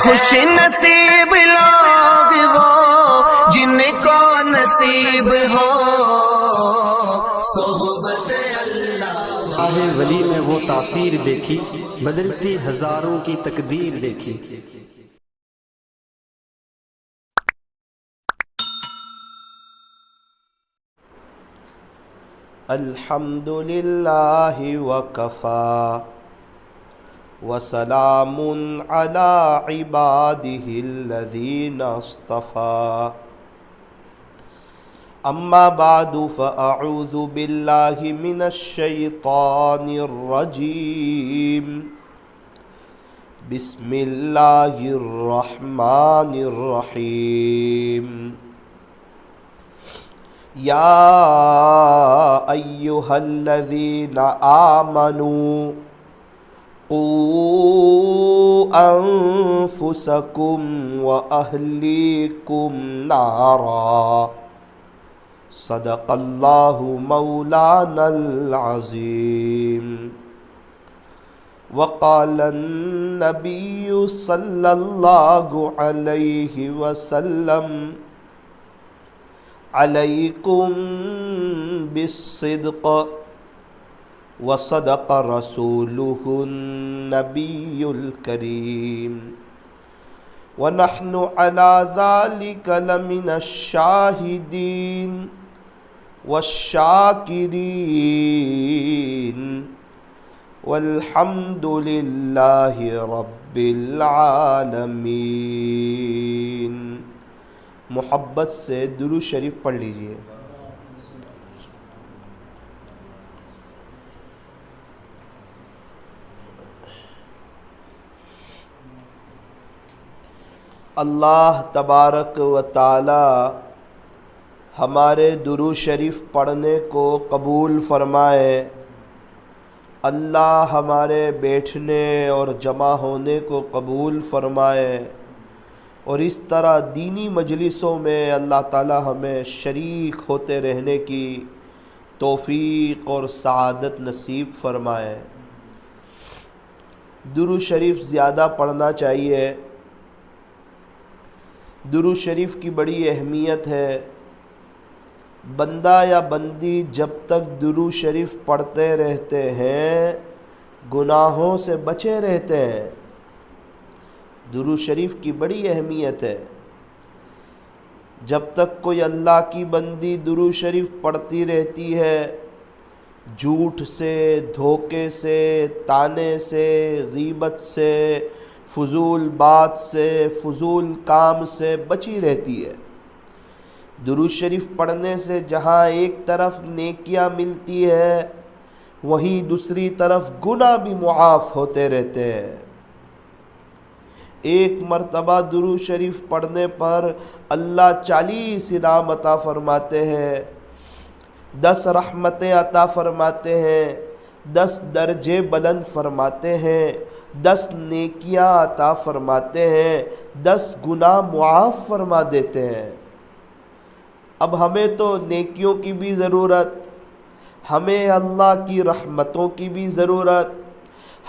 خوش نصیب لوگ وہ جن کو نصیب ہو صحبت اللہ۔ راہ ولی میں وہ تاثیر دیکھی، بدلتی ہزاروں کی تقدیر دیکھی۔ الحمد للہ وکفا وسلام علی عبادہ الذین اصطفى، اما بعد فاعوذ باللہ من الشیطان الرجیم، بسم اللہ الرحمن الرحیم۔ یا ایہا الذین آمنوا قوا انفسکم واہلیکم نارا، صدق اللہ مولانا العظیم۔ وقال النبی صلی اللہ علیہ وسلم، علیکم بالصدق، وصدق رسولہ النبی الکریم، ونحن علی ذلک لمن الشاہدین والشاکرین، والحمد للہ رب العالمین۔ محبت سے درود شریف پڑھ لیجئے۔ اللہ تبارک و تعالی ہمارے درود شریف پڑھنے کو قبول فرمائے۔ اللہ ہمارے بیٹھنے اور جمع ہونے کو قبول فرمائے، اور اس طرح دینی مجلسوں میں اللہ تعالی ہمیں شریک ہوتے رہنے کی توفیق اور سعادت نصیب فرمائے۔ درود شریف زیادہ پڑھنا چاہیے۔ درود شریف کی بڑی اہمیت ہے۔ بندہ یا بندی جب تک درود شریف پڑھتے رہتے ہیں گناہوں سے بچے رہتے ہیں۔ درود شریف کی بڑی اہمیت ہے۔ جب تک کوئی اللہ کی بندی درود شریف پڑھتی رہتی ہے، جھوٹ سے، دھوکے سے، طانے سے، غیبت سے، فضول بات سے، فضول کام سے بچی رہتی ہے۔ درود شریف پڑھنے سے جہاں ایک طرف نیکیاں ملتی ہے، وہیں دوسری طرف گناہ بھی معاف ہوتے رہتے ہیں۔ ایک مرتبہ درود شریف پڑھنے پر اللہ 40 انعام عطا فرماتے ہیں، 10 رحمتیں عطا فرماتے ہیں، 10 درجے بلند فرماتے ہیں، 10 نیکیاں عطا فرماتے ہیں، 10 گناہ معاف فرما دیتے ہیں۔ اب ہمیں تو نیکیوں کی بھی ضرورت، ہمیں اللہ کی رحمتوں کی بھی ضرورت،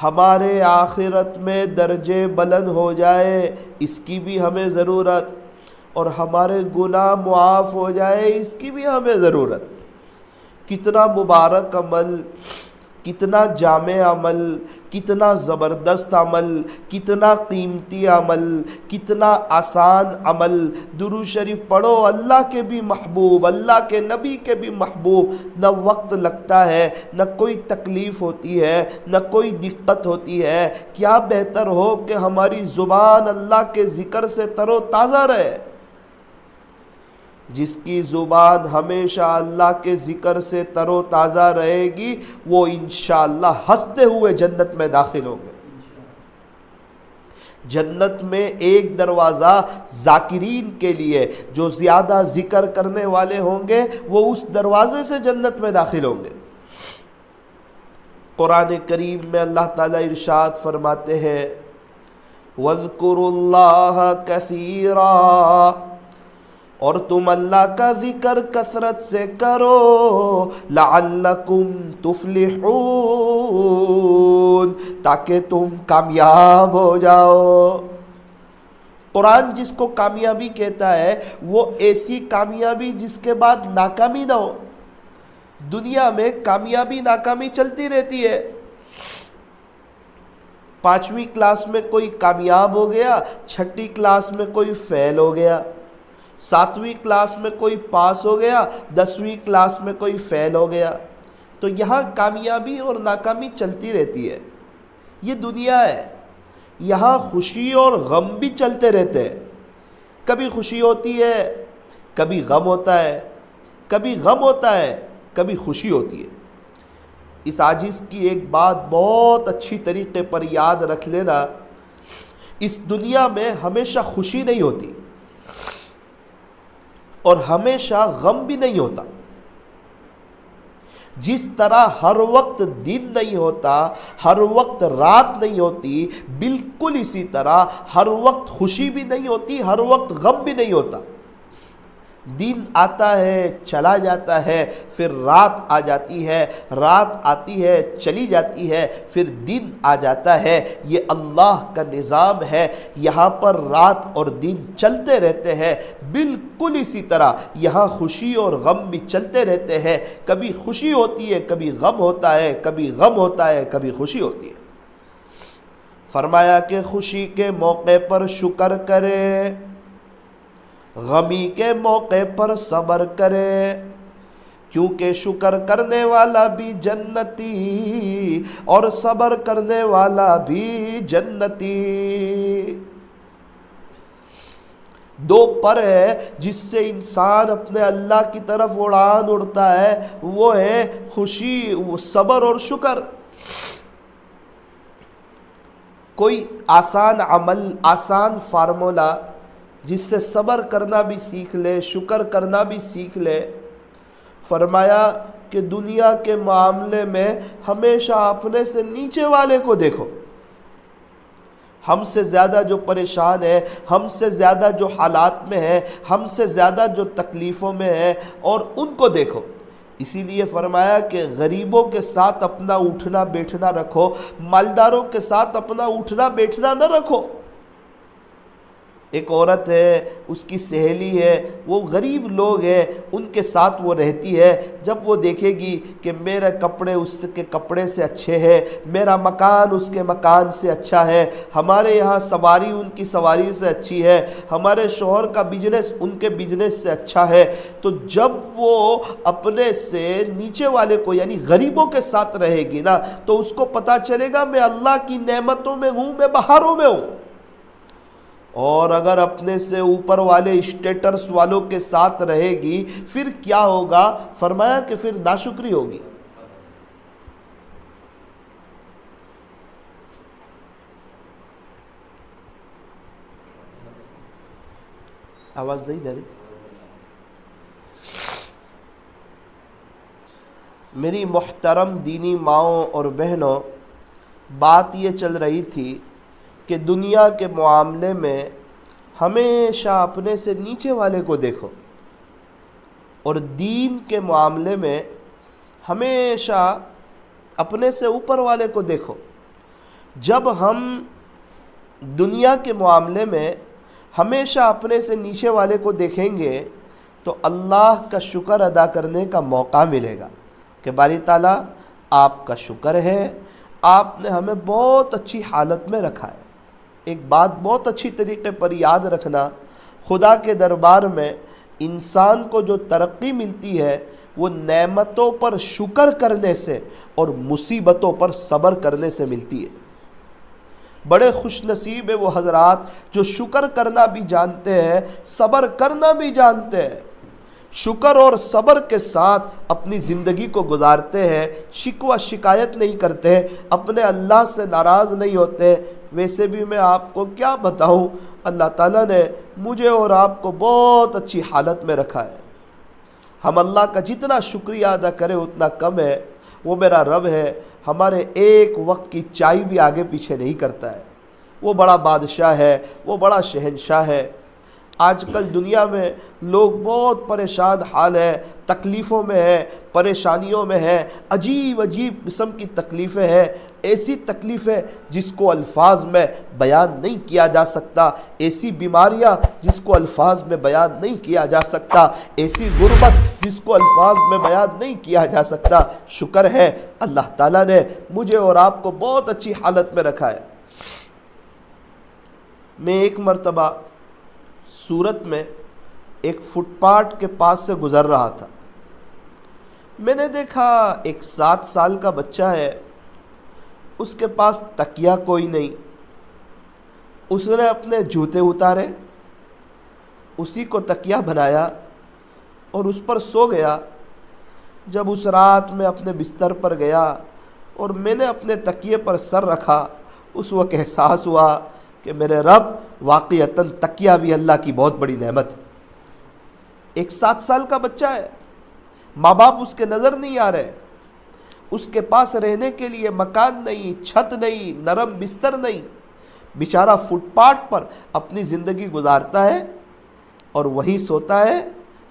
ہمارے آخرت میں درجے بلند ہو جائے اس کی بھی ہمیں ضرورت، اور ہمارے گناہ معاف ہو جائے اس کی بھی ہمیں ضرورت۔ کتنا مبارک عمل، کتنا جامع عمل، کتنا زبردست عمل، کتنا قیمتی عمل، کتنا آسان عمل۔ درود شریف پڑھو، اللہ کے بھی محبوب، اللہ کے نبی کے بھی محبوب۔ نہ وقت لگتا ہے، نہ کوئی تکلیف ہوتی ہے، نہ کوئی دقت ہوتی ہے۔ کیا بہتر ہو کہ ہماری زبان اللہ کے ذکر سے تر و تازہ رہے۔ جس کی زبان ہمیشہ اللہ کے ذکر سے تر و تازہ رہے گی، وہ انشاءاللہ ہنستے ہوئے جنت میں داخل ہوں گے۔ جنت میں ایک دروازہ ذاکرین کے لیے، جو زیادہ ذکر کرنے والے ہوں گے وہ اس دروازے سے جنت میں داخل ہوں گے۔ قرآن کریم میں اللہ تعالیٰ ارشاد فرماتے ہیں، وَاذْكُرُوا اللَّهَ كَثِيرًا، اور تم اللہ کا ذکر کثرت سے کرو، لعلکم تفلحون، تاکہ تم کامیاب ہو جاؤ۔ قرآن جس کو کامیابی کہتا ہے وہ ایسی کامیابی جس کے بعد ناکامی نہ ہو. دنیا میں کامیابی ناکامی چلتی رہتی ہے. 5ویں کلاس میں کوئی کامیاب ہو گیا، 6ٹھی کلاس میں کوئی فیل ہو گیا، 7ویں کلاس میں کوئی پاس ہو گیا، 10ویں کلاس میں کوئی فیل ہو گیا. تو یہاں کامیابی اور ناکامی چلتی رہتی ہے. یہ دنیا ہے، یہاں خوشی اور غم بھی چلتے رہتے ہیں. کبھی خوشی ہوتی ہے، کبھی غم ہوتا ہے، کبھی غم ہوتا ہے، کبھی خوشی ہوتی ہے. اس عاجز کی ایک بات بہت اچھی طریقے پر یاد رکھ لینا، اس دنیا میں ہمیشہ خوشی نہیں ہوتی اور ہمیشہ غم بھی نہیں ہوتا. جس طرح ہر وقت دن نہیں ہوتا، ہر وقت رات نہیں ہوتی، بالکل اسی طرح ہر وقت خوشی بھی نہیں ہوتی، ہر وقت غم بھی نہیں ہوتا. دن آتا ہے چلا جاتا ہے، پھر رات آ جاتی ہے، رات آتی ہے چلی جاتی ہے، پھر دن آ جاتا ہے. یہ اللہ کا نظام ہے. یہاں پر رات اور دن چلتے رہتے ہیں. بالکل اسی طرح یہاں خوشی اور غم بھی چلتے رہتے ہیں. کبھی خوشی ہوتی ہے، کبھی غم ہوتا ہے، کبھی غم ہوتا ہے، کبھی خوشی ہوتی ہے. فرمایا کہ خوشی کے موقع پر شکر کرے، غمی کے موقع پر صبر کرے، کیونکہ شکر کرنے والا بھی جنتی اور صبر کرنے والا بھی جنتی. 2 پر ہے جس سے انسان اپنے اللہ کی طرف اڑان اڑتا ہے، وہ ہے خوشی، وہ صبر اور شکر. کوئی آسان عمل، آسان فارمولا جس سے صبر کرنا بھی سیکھ لے، شکر کرنا بھی سیکھ لے. فرمایا کہ دنیا کے معاملے میں ہمیشہ اپنے سے نیچے والے کو دیکھو. ہم سے زیادہ جو پریشان ہے، ہم سے زیادہ جو حالات میں ہے، ہم سے زیادہ جو تکلیفوں میں ہے، اور ان کو دیکھو. اسی لیے فرمایا کہ غریبوں کے ساتھ اپنا اٹھنا بیٹھنا رکھو، مالداروں کے ساتھ اپنا اٹھنا بیٹھنا نہ رکھو. ایک عورت ہے، اس کی سہیلی ہے، وہ غریب لوگ ہیں، ان کے ساتھ وہ رہتی ہے. جب وہ دیکھے گی کہ میرے کپڑے اس کے کپڑے سے اچھے ہیں، میرا مکان اس کے مکان سے اچھا ہے، ہمارے یہاں سواری ان کی سواری سے اچھی ہے، ہمارے شوہر کا بزنس ان کے بزنس سے اچھا ہے، تو جب وہ اپنے سے نیچے والے کو یعنی غریبوں کے ساتھ رہے گی نا، تو اس کو پتہ چلے گا میں اللہ کی نعمتوں میں ہوں، میں بہاروں میں ہوں. اور اگر اپنے سے اوپر والے اسٹیٹس والوں کے ساتھ رہے گی، پھر کیا ہوگا؟ فرمایا کہ پھر ناشکری ہوگی. آواز نہیں جا رہی؟ میری محترم دینی ماؤں اور بہنوں، بات یہ چل رہی تھی کہ دنیا کے معاملے میں ہمیشہ اپنے سے نیچے والے کو دیکھو، اور دین کے معاملے میں ہمیشہ اپنے سے اوپر والے کو دیکھو. جب ہم دنیا کے معاملے میں ہمیشہ اپنے سے نیچے والے کو دیکھیں گے تو اللہ کا شکر ادا کرنے کا موقع ملے گا کہ باری تعالیٰ آپ کا شکر ہے، آپ نے ہمیں بہت اچھی حالت میں رکھا ہے. ایک بات بہت اچھی طریقے پر یاد رکھنا، خدا کے دربار میں انسان کو جو ترقی ملتی ہے وہ نعمتوں پر شکر کرنے سے اور مصیبتوں پر صبر کرنے سے ملتی ہے. بڑے خوش نصیب ہے وہ حضرات جو شکر کرنا بھی جانتے ہیں، صبر کرنا بھی جانتے ہیں، شکر اور صبر کے ساتھ اپنی زندگی کو گزارتے ہیں، شکوہ شکایت نہیں کرتے، اپنے اللہ سے ناراض نہیں ہوتے. ویسے بھی میں آپ کو کیا بتاؤں، اللہ تعالیٰ نے مجھے اور آپ کو بہت اچھی حالت میں رکھا ہے. ہم اللہ کا جتنا شکریہ ادا کریں اتنا کم ہے. وہ میرا رب ہے، ہمارے ایک وقت کی چائے بھی آگے پیچھے نہیں کرتا ہے. وہ بڑا بادشاہ ہے، وہ بڑا شہنشاہ ہے. آج کل دنیا میں لوگ بہت پریشان حال ہے، تکلیفوں میں ہے، پریشانیوں میں ہے، عجیب عجیب قسم کی تکلیفیں ہیں، ایسی تکلیفیں جس کو الفاظ میں بیان نہیں کیا جا سکتا، ایسی بیماریاں جس کو الفاظ میں بیان نہیں کیا جا سکتا، ایسی غربت جس کو الفاظ میں بیان نہیں کیا جا سکتا۔ شکر ہے اللہ تعالیٰ نے مجھے اور آپ کو بہت اچھی حالت میں رکھا ہے۔ میں ایک مرتبہ سورت میں ایک فٹ پاتھ کے پاس سے گزر رہا تھا، میں نے دیکھا ایک 7 سال کا بچہ ہے، اس کے پاس تکیہ کوئی نہیں، اس نے اپنے جوتے اتارے، اسی کو تکیہ بنایا اور اس پر سو گیا۔ جب اس رات میں اپنے بستر پر گیا اور میں نے اپنے تکیے پر سر رکھا، اس وقت احساس ہوا کہ میرے رب واقعتاً تکیہ بھی اللہ کی بہت بڑی نعمت ہے۔ ایک 7 سال کا بچہ ہے، ماں باپ اس کے نظر نہیں آ رہے، اس کے پاس رہنے کے لیے مکان نہیں، چھت نہیں، نرم بستر نہیں، بیچارہ فٹ پاتھ پر اپنی زندگی گزارتا ہے اور وہی سوتا ہے،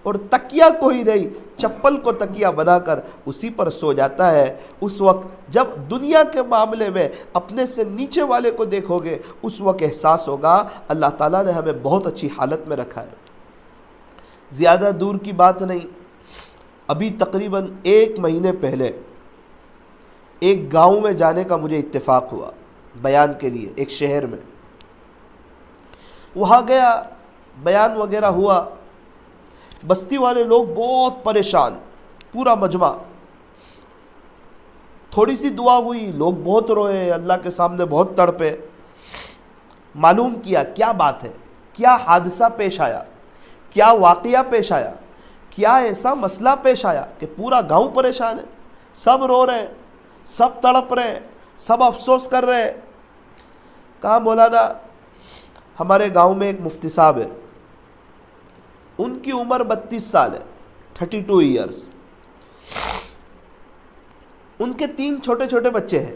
اور تکیہ کوئی نہیں، چپل کو تکیہ بنا کر اسی پر سو جاتا ہے۔ اس وقت جب دنیا کے معاملے میں اپنے سے نیچے والے کو دیکھو گے، اس وقت احساس ہوگا اللہ تعالیٰ نے ہمیں بہت اچھی حالت میں رکھا ہے۔ زیادہ دور کی بات نہیں، ابھی تقریباً 1 مہینے پہلے ایک گاؤں میں جانے کا مجھے اتفاق ہوا بیان کے لیے، ایک شہر میں۔ وہاں گیا، بیان وغیرہ ہوا، بستی والے لوگ بہت پریشان، پورا مجمع۔ تھوڑی سی دعا ہوئی، لوگ بہت روئے، اللہ کے سامنے بہت تڑپے۔ معلوم کیا کیا بات ہے، کیا حادثہ پیش آیا، کیا واقعہ پیش آیا، کیا ایسا مسئلہ پیش آیا کہ پورا گاؤں پریشان ہے، سب رو رہے ہیں، سب تڑپ رہے ہیں، سب افسوس کر رہے ہیں۔ کہا مولانا ہمارے گاؤں میں ایک مفتی صاحب ہے، ان کی عمر 32 سال ہے، 32 ایئرز، ان کے 3 چھوٹے چھوٹے بچے ہیں۔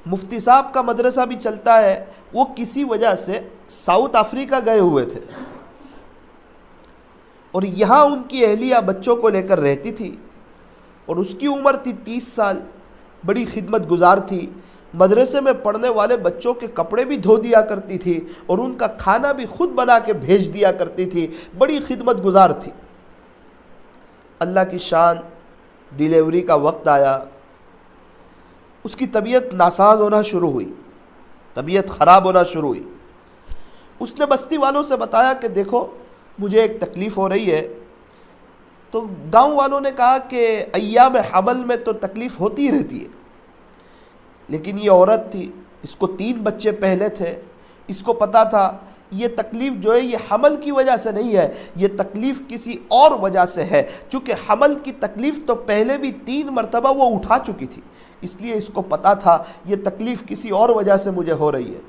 مفتی صاحب کا مدرسہ بھی چلتا ہے، وہ کسی وجہ سے ساؤتھ افریقہ گئے ہوئے تھے اور یہاں ان کی اہلیہ بچوں کو لے کر رہتی تھی، اور اس کی عمر تھی 30 سال، بڑی خدمت گزار تھی، مدرسے میں پڑھنے والے بچوں کے کپڑے بھی دھو دیا کرتی تھی اور ان کا کھانا بھی خود بنا کے بھیج دیا کرتی تھی، بڑی خدمت گزار تھی۔ اللہ کی شان، ڈیلیوری کا وقت آیا، اس کی طبیعت ناساز ہونا شروع ہوئی، طبیعت خراب ہونا شروع ہوئی۔ اس نے بستی والوں سے بتایا کہ دیکھو مجھے ایک تکلیف ہو رہی ہے۔ تو گاؤں والوں نے کہا کہ ایام حمل میں تو تکلیف ہوتی ہی رہتی ہے، لیکن یہ عورت تھی، اس کو 3 بچے پہلے تھے، اس کو پتا تھا یہ تکلیف جو ہے یہ حمل کی وجہ سے نہیں ہے، یہ تکلیف کسی اور وجہ سے ہے، چونکہ حمل کی تکلیف تو پہلے بھی 3 مرتبہ وہ اٹھا چکی تھی، اس لیے اس کو پتا تھا یہ تکلیف کسی اور وجہ سے مجھے ہو رہی ہے۔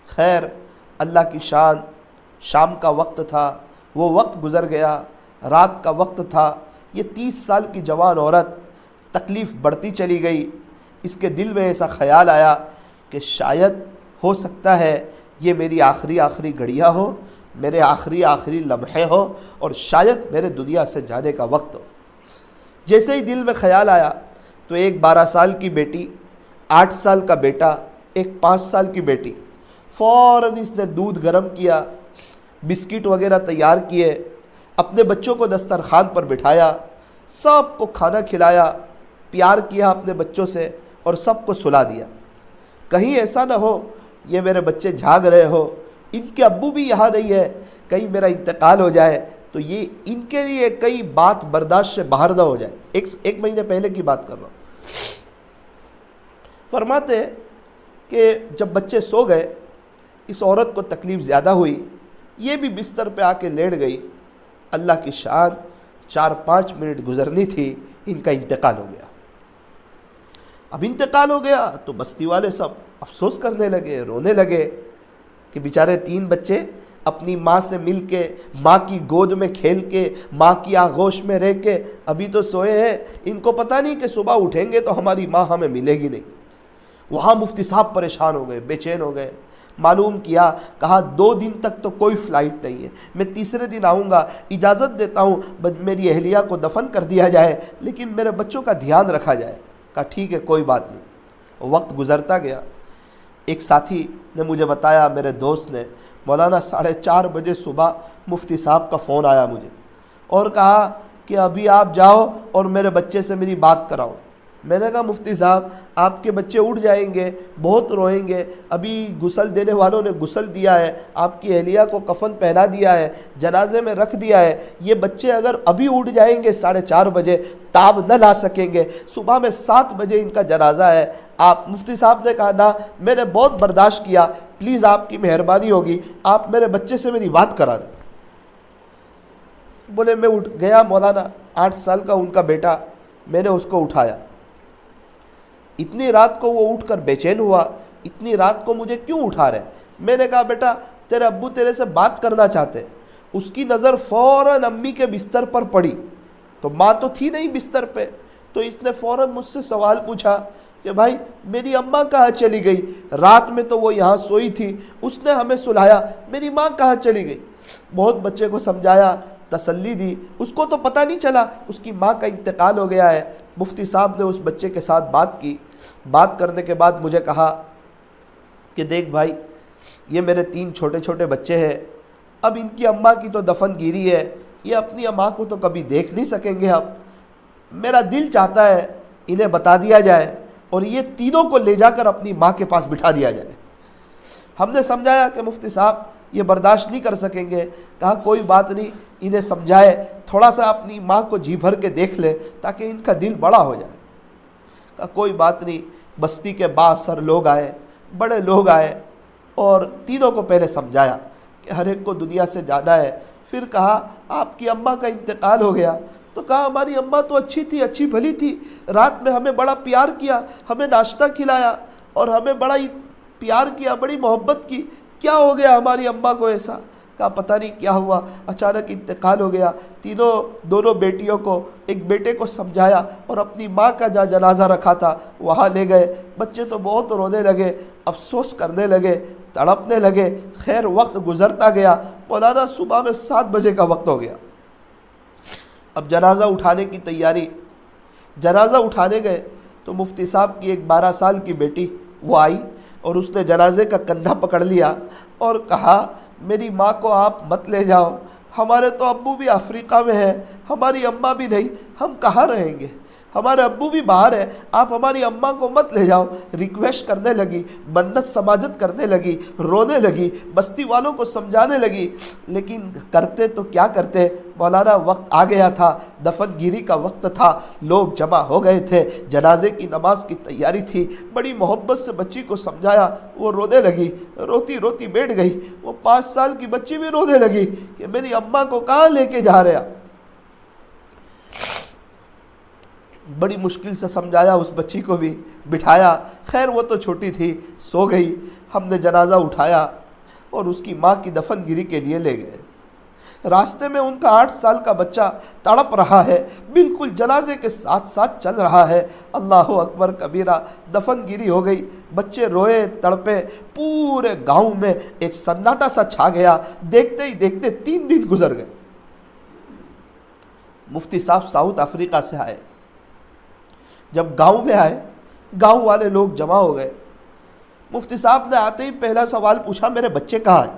خیر اللہ کی شان، شام کا وقت تھا، وہ وقت گزر گیا، رات کا وقت تھا، یہ 30 سال کی جوان عورت، تکلیف بڑھتی چلی گئی۔ اس کے دل میں ایسا خیال آیا کہ شاید ہو سکتا ہے یہ میری آخری گھڑیاں ہو، میرے آخری لمحے ہو، اور شاید میرے دنیا سے جانے کا وقت ہو۔ جیسے ہی دل میں خیال آیا تو ایک 12 سال کی بیٹی، 8 سال کا بیٹا، ایک 5 سال کی بیٹی، فوراً اس نے دودھ گرم کیا، بسکٹ وغیرہ تیار کیے، اپنے بچوں کو دسترخوان پر بٹھایا، سب کو کھانا کھلایا، پیار کیا اپنے بچوں سے اور سب کو سلا دیا۔ کہیں ایسا نہ ہو یہ میرے بچے جھاگ رہے ہو، ان کے ابو بھی یہاں نہیں ہے، کہیں میرا انتقال ہو جائے تو یہ ان کے لیے کئی بات برداشت سے باہر نہ ہو جائے۔ ایک مہینے پہلے کی بات کر رہا ہوں۔ فرماتے کہ جب بچے سو گئے، اس عورت کو تکلیف زیادہ ہوئی، یہ بھی بستر پہ آ کے لیٹ گئی۔ اللہ کی شان، 4-5 منٹ گزرنی تھی، ان کا انتقال ہو گیا۔ اب انتقال ہو گیا تو بستی والے سب افسوس کرنے لگے، رونے لگے کہ بیچارے 3 بچے اپنی ماں سے مل کے، ماں کی گود میں کھیل کے، ماں کی آغوش میں رہ کے ابھی تو سوئے ہیں، ان کو پتہ نہیں کہ صبح اٹھیں گے تو ہماری ماں ہمیں ملے گی نہیں۔ وہاں مفتی صاحب پریشان ہو گئے، بے چین ہو گئے، معلوم کیا، کہا 2 دن تک تو کوئی فلائٹ نہیں ہے، میں تیسرے دن آؤں گا، اجازت دیتا ہوں میری اہلیہ کو دفن کر دیا جائے لیکن میرے بچوں کا دھیان رکھا جائے۔ کہا ٹھیک ہے کوئی بات نہیں۔ وقت گزرتا گیا، ایک ساتھی نے مجھے بتایا، میرے دوست نے، مولانا 4:30 بجے صبح مفتی صاحب کا فون آیا مجھے اور کہا کہ ابھی آپ جاؤ اور میرے بچے سے میری بات کراؤ۔ میں نے کہا مفتی صاحب آپ کے بچے اٹھ جائیں گے، بہت روئیں گے، ابھی غسل دینے والوں نے غسل دیا ہے، آپ کی اہلیہ کو کفن پہنا دیا ہے، جنازے میں رکھ دیا ہے، یہ بچے اگر ابھی اٹھ جائیں گے 4:30 بجے تاب نہ لا سکیں گے، صبح میں 7 بجے ان کا جنازہ ہے۔ آپ مفتی صاحب نے کہا نا میں نے بہت برداشت کیا، پلیز آپ کی مہربانی ہوگی آپ میرے بچے سے میری بات کرا دیں۔ بولے میں اٹھ گیا، مولانا 8 سال کا ان کا بیٹا، میں نے اس کو اٹھایا۔ اتنی رات کو وہ اٹھ کر بے چین ہوا، اتنی رات کو مجھے کیوں اٹھا رہے؟ میں نے کہا بیٹا تیرے ابو تیرے سے بات کرنا چاہتے۔ اس کی نظر فوراً امی کے بستر پر پڑی، تو ماں تو تھی نہیں بستر پہ، تو اس نے فوراً مجھ سے سوال پوچھا کہ بھائی میری اماں کہاں چلی گئی؟ رات میں تو وہ یہاں سوئی تھی، اس نے ہمیں سلایا، میری ماں کہاں چلی گئی؟ بہت بچے کو سمجھایا، تسلی دی، اس کو تو پتہ نہیں چلا اس کی ماں کا انتقال ہو گیا ہے۔ مفتی صاحب نے اس بچے کے ساتھ بات کی، بات کرنے کے بعد مجھے کہا کہ دیکھ بھائی یہ میرے 3 چھوٹے چھوٹے بچے ہیں، اب ان کی اماں کی تو دفن گیری ہے، یہ اپنی اماں کو تو کبھی دیکھ نہیں سکیں گے، اب میرا دل چاہتا ہے انہیں بتا دیا جائے اور یہ تینوں کو لے جا کر اپنی ماں کے پاس بٹھا دیا جائے۔ ہم نے سمجھایا کہ مفتی صاحب یہ برداشت نہیں کر سکیں گے، کہا کوئی بات نہیں، انہیں سمجھائے تھوڑا سا اپنی ماں کو جی بھر کے دیکھ لے تاکہ ان کا دل بڑا ہو جائے۔ کہا کوئی بات نہیں۔ بستی کے بااثر لوگ آئے، بڑے لوگ آئے اور تینوں کو پہلے سمجھایا کہ ہر ایک کو دنیا سے جانا ہے۔ پھر کہا آپ کی اماں کا انتقال ہو گیا، تو کہا ہماری اماں تو اچھی تھی، اچھی بھلی تھی، رات میں ہمیں بڑا پیار کیا، ہمیں ناشتہ کھلایا اور ہمیں بڑا پیار کیا، بڑی محبت کی، کیا ہو گیا ہماری اماں کو ایسا؟ کہا پتہ نہیں کیا ہوا، اچانک انتقال ہو گیا۔ دونوں بیٹیوں کو، ایک بیٹے کو سمجھایا اور اپنی ماں کا جہاں جنازہ رکھا تھا وہاں لے گئے۔ بچے تو بہت رونے لگے، افسوس کرنے لگے، تڑپنے لگے۔ خیر وقت گزرتا گیا، مولانا صبح میں 7 بجے کا وقت ہو گیا۔ اب جنازہ اٹھانے کی تیاری، جنازہ اٹھانے گئے تو مفتی صاحب کی ایک 12 سال کی بیٹی وہ آئی اور اس نے جنازے کا کندھا پکڑ لیا اور کہا میری ماں کو آپ مت لے جاؤ، ہمارے تو ابو بھی افریقہ میں ہیں، ہماری اماں بھی نہیں، ہم کہاں رہیں گے، ہمارے ابو بھی باہر ہیں، آپ ہماری اماں کو مت لے جاؤ۔ ریکویسٹ کرنے لگی، منت سماجت کرنے لگی، رونے لگی، بستی والوں کو سمجھانے لگی، لیکن کرتے تو کیا کرتے؟ مولانا وقت آ گیا تھا، دفن گیری کا وقت تھا، لوگ جمع ہو گئے تھے، جنازے کی نماز کی تیاری تھی، بڑی محبت سے بچی کو سمجھایا، وہ رونے لگی، روتی روتی بیٹھ گئی۔ وہ 5 سال کی بچی بھی رونے لگی کہ میری اماں کو کہاں لے کے جا رہے آپ؟ بڑی مشکل سے سمجھایا، اس بچی کو بھی بٹھایا، خیر وہ تو چھوٹی تھی، سو گئی۔ ہم نے جنازہ اٹھایا اور اس کی ماں کی دفن گیری کے لیے لے گئے۔ راستے میں ان کا 8 سال کا بچہ تڑپ رہا ہے، بالکل جنازے کے ساتھ ساتھ چل رہا ہے۔ اللہ اکبر کبیرہ، دفن گیری ہو گئی، بچے روئے تڑپے، پورے گاؤں میں ایک سناٹا سا چھا گیا۔ دیکھتے ہی دیکھتے 3 دن گزر گئے۔ مفتی صاحب ساؤتھ افریقہ سے آئے، جب گاؤں میں آئے گاؤں والے لوگ جمع ہو گئے۔ مفتی صاحب نے آتے ہی پہلا سوال پوچھا میرے بچے کہاں ہیں؟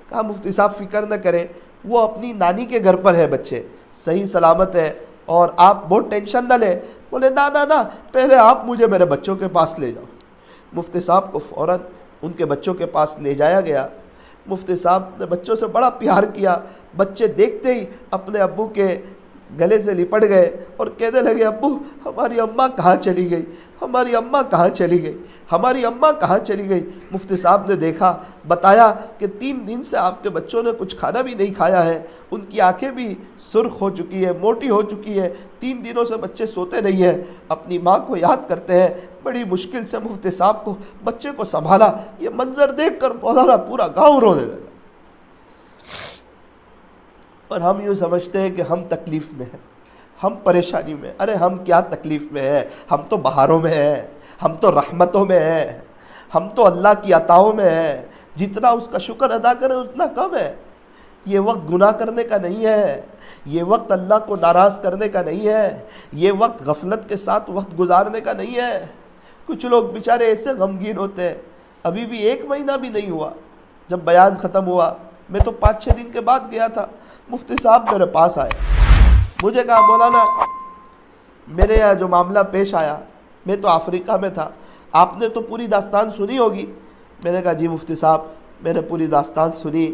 کہا مفتی صاحب فکر نہ کریں، وہ اپنی نانی کے گھر پر ہے، بچے صحیح سلامت ہے اور آپ بہت ٹینشن نہ لیں۔ بولے نا پہلے آپ مجھے میرے بچوں کے پاس لے جاؤ۔ مفتی صاحب کو فوراً ان کے بچوں کے پاس لے جایا گیا۔ مفتی صاحب نے بچوں سے بڑا پیار کیا، بچے دیکھتے ہی اپنے ابو کے گلے سے لپٹ گئے اور کہنے لگے ابو ہماری اماں کہاں چلی گئی، ہماری اماں کہاں چلی گئی، ہماری اماں کہاں چلی گئی۔ مفتی صاحب نے دیکھا، بتایا کہ 3 دن سے آپ کے بچوں نے کچھ کھانا بھی نہیں کھایا ہے، ان کی آنکھیں بھی سرخ ہو چکی ہے، موٹی ہو چکی ہے، 3 دنوں سے بچے سوتے نہیں ہیں، اپنی ماں کو یاد کرتے ہیں۔ بڑی مشکل سے مفتی صاحب کو بچے کو سنبھالا۔ یہ منظر دیکھ کر مولانا پورا گاؤں رونے لگا۔ اور ہم یوں سمجھتے ہیں کہ ہم تکلیف میں ہیں، ہم پریشانی میں، ارے ہم کیا تکلیف میں ہیں، ہم تو بہاروں میں ہیں، ہم تو رحمتوں میں ہیں، ہم تو اللہ کی عطاؤں میں ہیں، جتنا اس کا شکر ادا کریں اتنا کم ہے۔ یہ وقت گناہ کرنے کا نہیں ہے، یہ وقت اللہ کو ناراض کرنے کا نہیں ہے، یہ وقت غفلت کے ساتھ وقت گزارنے کا نہیں ہے۔ کچھ لوگ بیچارے ایسے غمگین ہوتے ہیں، ابھی بھی 1 مہینہ بھی نہیں ہوا جب بیان ختم ہوا، میں تو 5-6 دن کے بعد گیا تھا، مفتی صاحب میرے پاس آئے، مجھے کہا مولانا میرے یہاں جو معاملہ پیش آیا، میں تو افریقہ میں تھا، آپ نے تو پوری داستان سنی ہوگی۔ میں نے کہا جی مفتی صاحب میں نے پوری داستان سنی،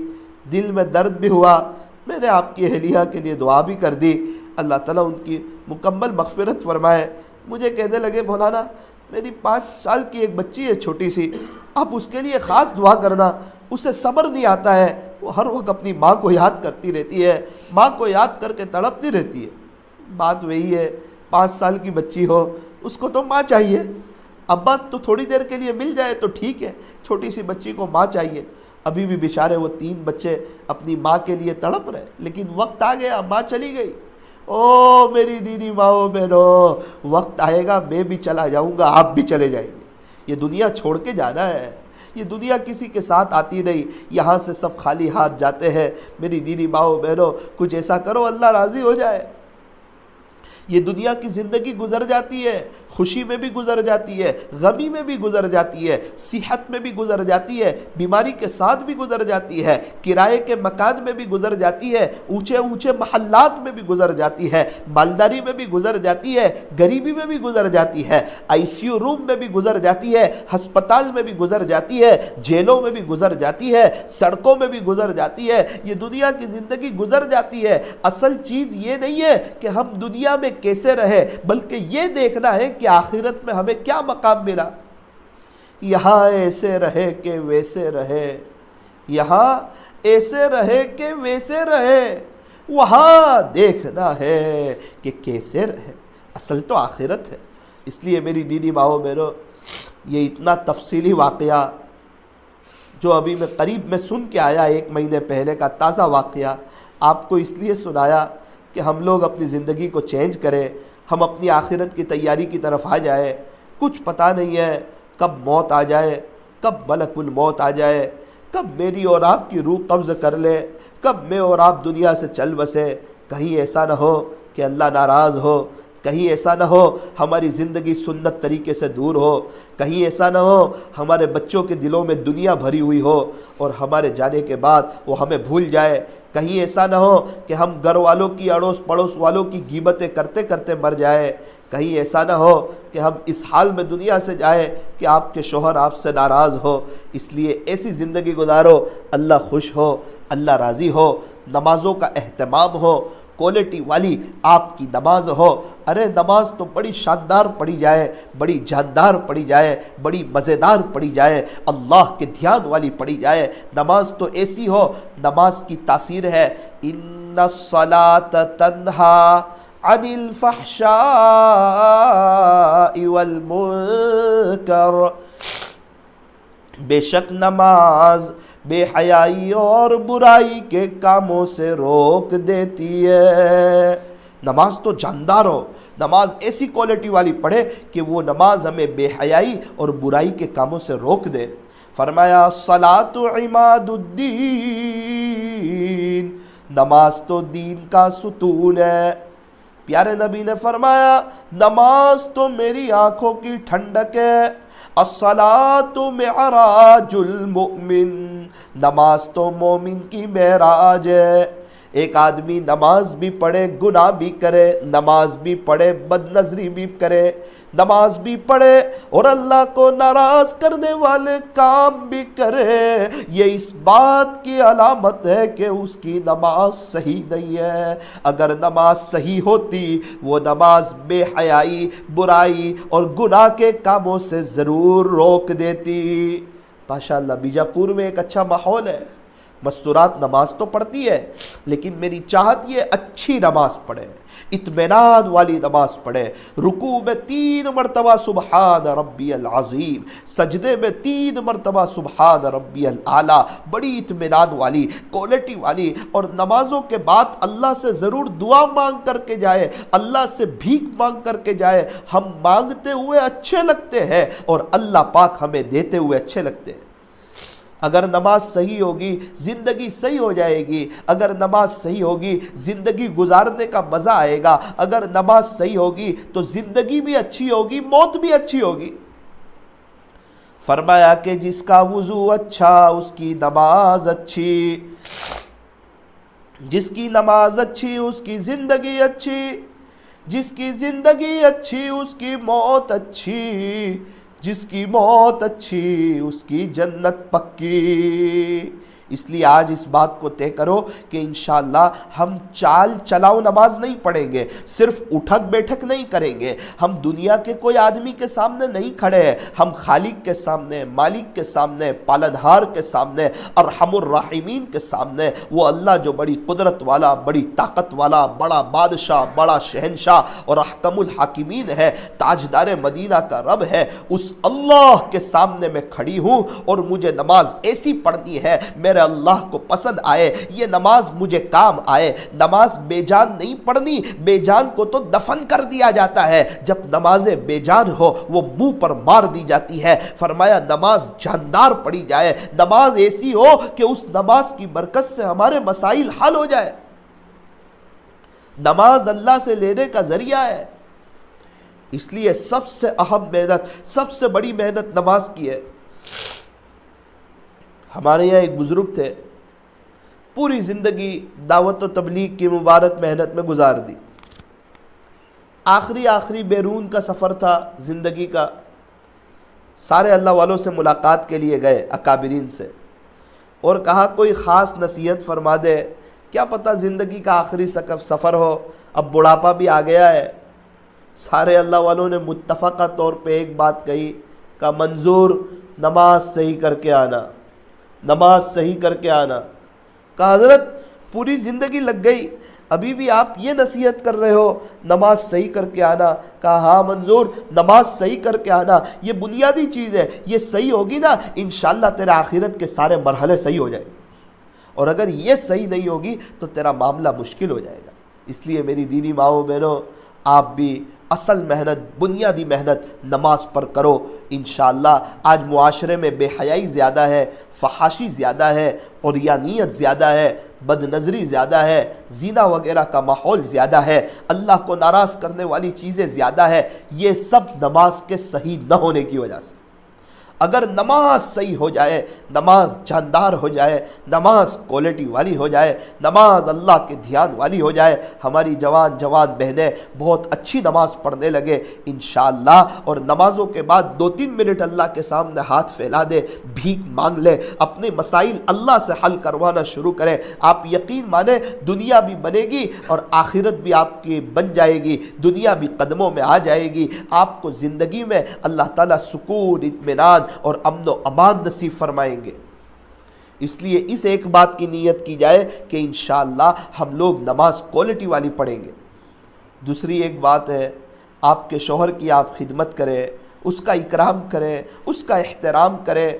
دل میں درد بھی ہوا، میں نے آپ کی اہلیہ کے لیے دعا بھی کر دی، اللہ تعالیٰ ان کی مکمل مغفرت فرمائے۔ مجھے کہنے لگے مولانا میری 5 سال کی ایک بچی ہے چھوٹی سی، آپ اس کے لیے خاص دعا کرنا، اسے صبر نہیں آتا ہے، وہ ہر وقت اپنی ماں کو یاد کرتی رہتی ہے، ماں کو یاد کر کے تڑپتی رہتی ہے۔ بات وہی ہے، 5 سال کی بچی ہو، اس کو تو ماں چاہیے، ابا تو تھوڑی دیر کے لیے مل جائے تو ٹھیک ہے، چھوٹی سی بچی کو ماں چاہیے۔ ابھی بھی بیچارے وہ 3 بچے اپنی ماں کے لیے تڑپ رہے، لیکن وقت آ گیا، ماں چلی گئی۔ او میری دینی ماؤں بہنوں، وقت آئے گا میں بھی چلا جاؤں گا، آپ بھی چلے جائیں گے، یہ دنیا چھوڑ کے جانا ہے، یہ دنیا کسی کے ساتھ آتی نہیں، یہاں سے سب خالی ہاتھ جاتے ہیں۔ میری دینی ماؤں بہنوں کچھ ایسا کرو اللہ راضی ہو جائے۔ یہ دنیا کی زندگی گزر جاتی ہے، خوشی میں بھی گزر جاتی ہے، غمی میں بھی گزر جاتی ہے، صحت میں بھی گزر جاتی ہے، بیماری کے ساتھ بھی گزر جاتی ہے، کرائے کے مکان میں بھی گزر جاتی ہے، اونچے اونچے محلات میں بھی گزر جاتی ہے، مالداری میں بھی گزر جاتی ہے، غریبی میں بھی گزر جاتی ہے، ICU روم میں بھی گزر جاتی ہے، ہسپتال میں بھی گزر جاتی ہے، جیلوں میں بھی گزر جاتی ہے، سڑکوں میں بھی گزر جاتی ہے۔ یہ دنیا کی زندگی گزر جاتی ہے۔ اصل چیز یہ نہیں ہے کہ ہم دنیا میں کیسے رہے، بلکہ یہ دیکھنا ہے کہ آخرت میں ہمیں کیا مقام ملا۔ یہاں ایسے رہے کہ ویسے رہے، یہاں ایسے رہے کہ ویسے رہے، وہاں دیکھنا ہے کہ کیسے رہے۔ اصل تو آخرت ہے۔ اس لیے میری دینی ماؤں بہنوں، یہ اتنا تفصیلی واقعہ جو ابھی میں قریب میں سن کے آیا، 1 مہینے پہلے کا تازہ واقعہ، آپ کو اس لیے سنایا کہ ہم لوگ اپنی زندگی کو چینج کریں، ہم اپنی آخرت کی تیاری کی طرف آ جائے۔ کچھ پتہ نہیں ہے کب موت آ جائے، کب ملک الموت آ جائے، کب میری اور آپ کی روح قبض کر لے، کب میں اور آپ دنیا سے چل بسے۔ کہیں ایسا نہ ہو کہ اللہ ناراض ہو، کہیں ایسا نہ ہو ہماری زندگی سنت طریقے سے دور ہو، کہیں ایسا نہ ہو ہمارے بچوں کے دلوں میں دنیا بھری ہوئی ہو اور ہمارے جانے کے بعد وہ ہمیں بھول جائے، کہیں ایسا نہ ہو کہ ہم گھر والوں کی، اڑوس پڑوس والوں کی غیبتیں کرتے کرتے مر جائے، کہیں ایسا نہ ہو کہ ہم اس حال میں دنیا سے جائے کہ آپ کے شوہر آپ سے ناراض ہو۔ اس لیے ایسی زندگی گزارو اللہ خوش ہو، اللہ راضی ہو، نمازوں کا اہتمام ہو، کوالٹی والی آپ کی نماز ہو۔ ارے نماز تو بڑی شاندار پڑھی جائے، بڑی جاندار پڑھی جائے، بڑی مزیدار پڑھی جائے، اللہ کے دھیان والی پڑھی جائے۔ نماز تو ایسی ہو، نماز کی تاثیر ہے ان الصلاۃ تنہا عن الفحشاء والمنکر، بے شک نماز بے حیائی اور برائی کے کاموں سے روک دیتی ہے۔ نماز تو جاندار ہو، نماز ایسی کوالٹی والی پڑھے کہ وہ نماز ہمیں بے حیائی اور برائی کے کاموں سے روک دے۔ فرمایا الصلاۃ عماد الدین، نماز تو دین کا ستون ہے۔ پیارے نبی نے فرمایا نماز تو میری آنکھوں کی ٹھنڈک ہے۔ الصلاۃ معراج المؤمن، نماز تو مومن کی معراج ہے۔ ایک آدمی نماز بھی پڑھے گناہ بھی کرے، نماز بھی پڑھے بد نظری بھی کرے، نماز بھی پڑھے اور اللہ کو ناراض کرنے والے کام بھی کرے، یہ اس بات کی علامت ہے کہ اس کی نماز صحیح نہیں ہے۔ اگر نماز صحیح ہوتی وہ نماز بے حیائی، برائی اور گناہ کے کاموں سے ضرور روک دیتی۔ ماشاءاللہ بیجاپور میں ایک اچھا ماحول ہے، مستورات نماز تو پڑھتی ہے، لیکن میری چاہت یہ اچھی نماز پڑھے، اطمینان والی نماز پڑھے، رکوع میں 3 مرتبہ سبحان ربی العظیم، سجدے میں 3 مرتبہ سبحان ربی الاعلی، بڑی اطمینان والی، کوالٹی والی، اور نمازوں کے بعد اللہ سے ضرور دعا مانگ کر کے جائے، اللہ سے بھیک مانگ کر کے جائے۔ ہم مانگتے ہوئے اچھے لگتے ہیں اور اللہ پاک ہمیں دیتے ہوئے اچھے لگتے ہیں۔ اگر نماز صحیح ہوگی زندگی صحیح ہو جائے گی، اگر نماز صحیح ہوگی زندگی گزارنے کا مزہ آئے گا، اگر نماز صحیح ہوگی تو زندگی بھی اچھی ہوگی، موت بھی اچھی ہوگی۔ فرمایا کہ جس کا وضو اچھا اس کی نماز اچھی، جس کی نماز اچھی اس کی زندگی اچھی، جس کی زندگی اچھی اس کی موت اچھی، جس کی موت اچھی اس کی جنت پکی۔ اس لیے آج اس بات کو طے کرو کہ انشاءاللہ ہم چال چلاؤ نماز نہیں پڑھیں گے، صرف اٹھک بیٹھک نہیں کریں گے، ہم دنیا کے کوئی آدمی کے سامنے نہیں کھڑے ہیں، ہم خالق کے سامنے، مالک کے سامنے، پالنہار کے سامنے، ارحم الراحمین کے سامنے، وہ اللہ جو بڑی قدرت والا، بڑی طاقت والا، بڑا بادشاہ، بڑا شہنشاہ اور احکم الحاکمین ہے، تاجدار مدینہ کا رب ہے، اس اللہ کے سامنے میں کھڑی ہوں اور مجھے نماز ایسی پڑھنی ہے میرے اللہ کو پسند آئے، یہ نماز مجھے کام آئے۔ نماز بے جان نہیں پڑھنی، بے جان کو تو دفن کر دیا جاتا ہے، جب نماز بے جان ہو وہ منہ پر مار دی جاتی ہے۔ فرمایا نماز جاندار پڑھی جائے، نماز ایسی ہو کہ اس نماز کی برکت سے ہمارے مسائل حل ہو جائے۔ نماز اللہ سے لینے کا ذریعہ ہے، اس لیے سب سے اہم محنت، سب سے بڑی محنت نماز کی ہے۔ ہمارے یہاں ایک بزرگ تھے، پوری زندگی دعوت و تبلیغ کی مبارک محنت میں گزار دی، آخری بیرون کا سفر تھا زندگی کا، سارے اللہ والوں سے ملاقات کے لیے گئے، اکابرین سے، اور کہا کوئی خاص نصیحت فرما دے، کیا پتہ زندگی کا آخری سفر ہو، اب بڑھاپا بھی آ گیا ہے۔ سارے اللہ والوں نے متفقہ طور پہ ایک بات کہی، کہا منظور نماز صحیح کر کے آنا، نماز صحیح کر کے آنا۔ کہا حضرت پوری زندگی لگ گئی، ابھی بھی آپ یہ نصیحت کر رہے ہو نماز صحیح کر کے آنا؟ کہا ہاں منظور نماز صحیح کر کے آنا، یہ بنیادی چیز ہے، یہ صحیح ہوگی نا انشاءاللہ تیرے آخرت کے سارے مرحلے صحیح ہو جائیں، اور اگر یہ صحیح نہیں ہوگی تو تیرا معاملہ مشکل ہو جائے گا۔ اس لیے میری دینی ماؤں بہنوں، آپ بھی اصل محنت، بنیادی محنت نماز پر کرو انشاءاللہ۔ آج معاشرے میں بے حیائی زیادہ ہے، فحاشی زیادہ ہے، عریانیت زیادہ ہے، بد نظری زیادہ ہے، زنا وغیرہ کا ماحول زیادہ ہے، اللہ کو ناراض کرنے والی چیزیں زیادہ ہے، یہ سب نماز کے صحیح نہ ہونے کی وجہ سے۔ اگر نماز صحیح ہو جائے، نماز جاندار ہو جائے، نماز کوالٹی والی ہو جائے، نماز اللہ کے دھیان والی ہو جائے، ہماری جوان بہنیں بہت اچھی نماز پڑھنے لگے انشاءاللہ، اور نمازوں کے بعد 2-3 منٹ اللہ کے سامنے ہاتھ پھیلا دے، بھیک مانگ لے، اپنے مسائل اللہ سے حل کروانا شروع کرے، آپ یقین مانیں دنیا بھی بنے گی اور آخرت بھی آپ کی بن جائے گی، دنیا بھی قدموں میں آ جائے گی، آپ کو زندگی میں اللہ تعالیٰ سکون، اطمینان اور امن و امان نصیب فرمائیں گے۔ اس لیے اس ایک بات کی نیت کی جائے کہ انشاءاللہ ہم لوگ نماز کوالٹی والی پڑھیں گے۔ دوسری ایک بات ہے، آپ کے شوہر کی آپ خدمت کریں، اس کا اکرام کریں، اس کا احترام کریں۔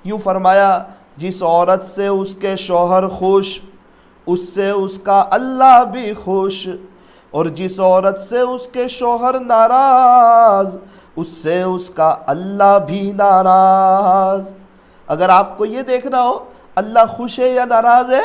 یوں فرمایا جس عورت سے اس کے شوہر خوش، اس سے اس کا اللہ بھی خوش، اور جس عورت سے اس کے شوہر ناراض، اس سے اس کا اللہ بھی ناراض۔ اگر آپ کو یہ دیکھنا ہو اللہ خوش ہے یا ناراض ہے